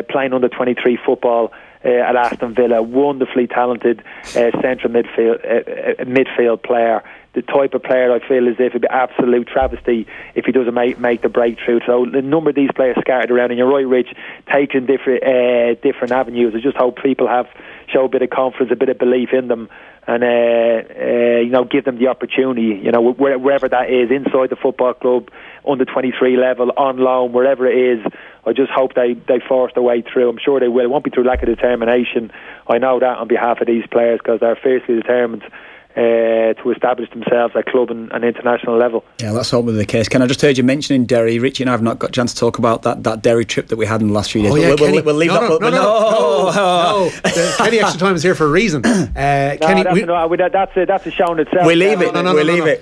playing under 23 football at Aston Villa. Wonderfully talented central midfield player. The type of player I feel as if it'd be absolute travesty if he doesn't make the breakthrough. So the number of these players scattered around, and you're right, Rich, taking different avenues. I just hope people show a bit of confidence, a bit of belief in them, and give them the opportunity. You know, wherever that is, inside the football club, under 23 level, on loan, wherever it is. I just hope they force their way through. I'm sure they will. It won't be through lack of determination. I know that on behalf of these players, because they're fiercely determined to establish themselves at club and international level. Yeah, let's hope that's the case. Ken, I just heard you mentioning Derry. Richie and I have not got a chance to talk about that Derry trip that we had in the last few days. Oh, yeah, we'll leave that. No. Kenny Extra Time is here for a reason. Kenny, that's a show in itself. We leave it.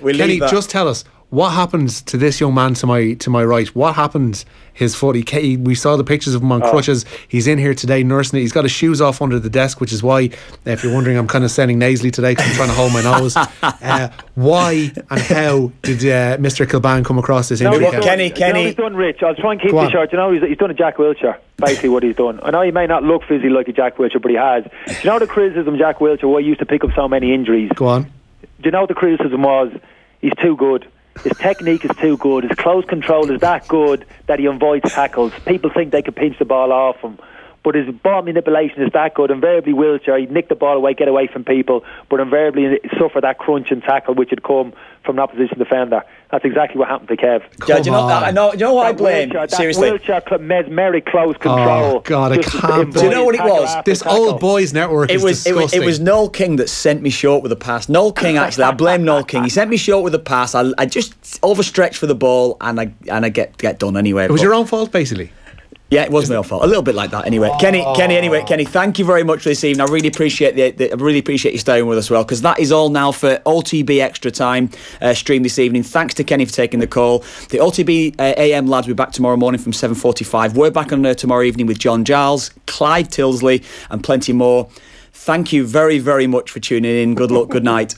Kenny, just tell us, what happened to this young man to my right? What happened? His foot. We saw the pictures of him on crutches. He's in here today nursing it. He's got his shoes off under the desk, which is why, if you're wondering, I'm kind of sounding nasally today because I'm trying to hold my nose. Why and how did Mr. Kilban come across this injury? Kenny. You know he's done, Rich. I'll try and keep this short. You know, he's done a Jack Wilshere. Basically, what he's done. I know he may not look physically like a Jack Wilshere, but he has. Do you know the criticism, Jack Wilshere, why he used to pick up so many injuries? Go on. Do you know what the criticism was? He's too good. His technique is too good. His close control is that good that he invites tackles. People think they could pinch the ball off him, but his ball manipulation is that good. Invariably, Wilshere, he'd nick the ball away, get away from people, but invariably suffer that crunch and tackle which would come from an opposition defender. That's exactly what happened to Kev. Yeah, do you know what I blame? Seriously, Wilshere mesmeric close control. Oh God, I can't. Do you know what it was? This old boys network is disgusting. It was Noel King that sent me short with a pass. Noel King, actually, I blame Noel King. He sent me short with a pass. I just overstretched for the ball, and I get done anyway. It was your own fault, basically. Yeah, it was my fault. A little bit like that, anyway. Kenny, thank you very much for this evening. I really appreciate you staying with us, well, because that is all now for OTB Extra Time stream this evening. Thanks to Kenny for taking the call. The OTB AM lads will be back tomorrow morning from 7:45. We're back on tomorrow evening with John Giles, Clyde Tilsley, and plenty more. Thank you very, very much for tuning in. Good luck. Good night.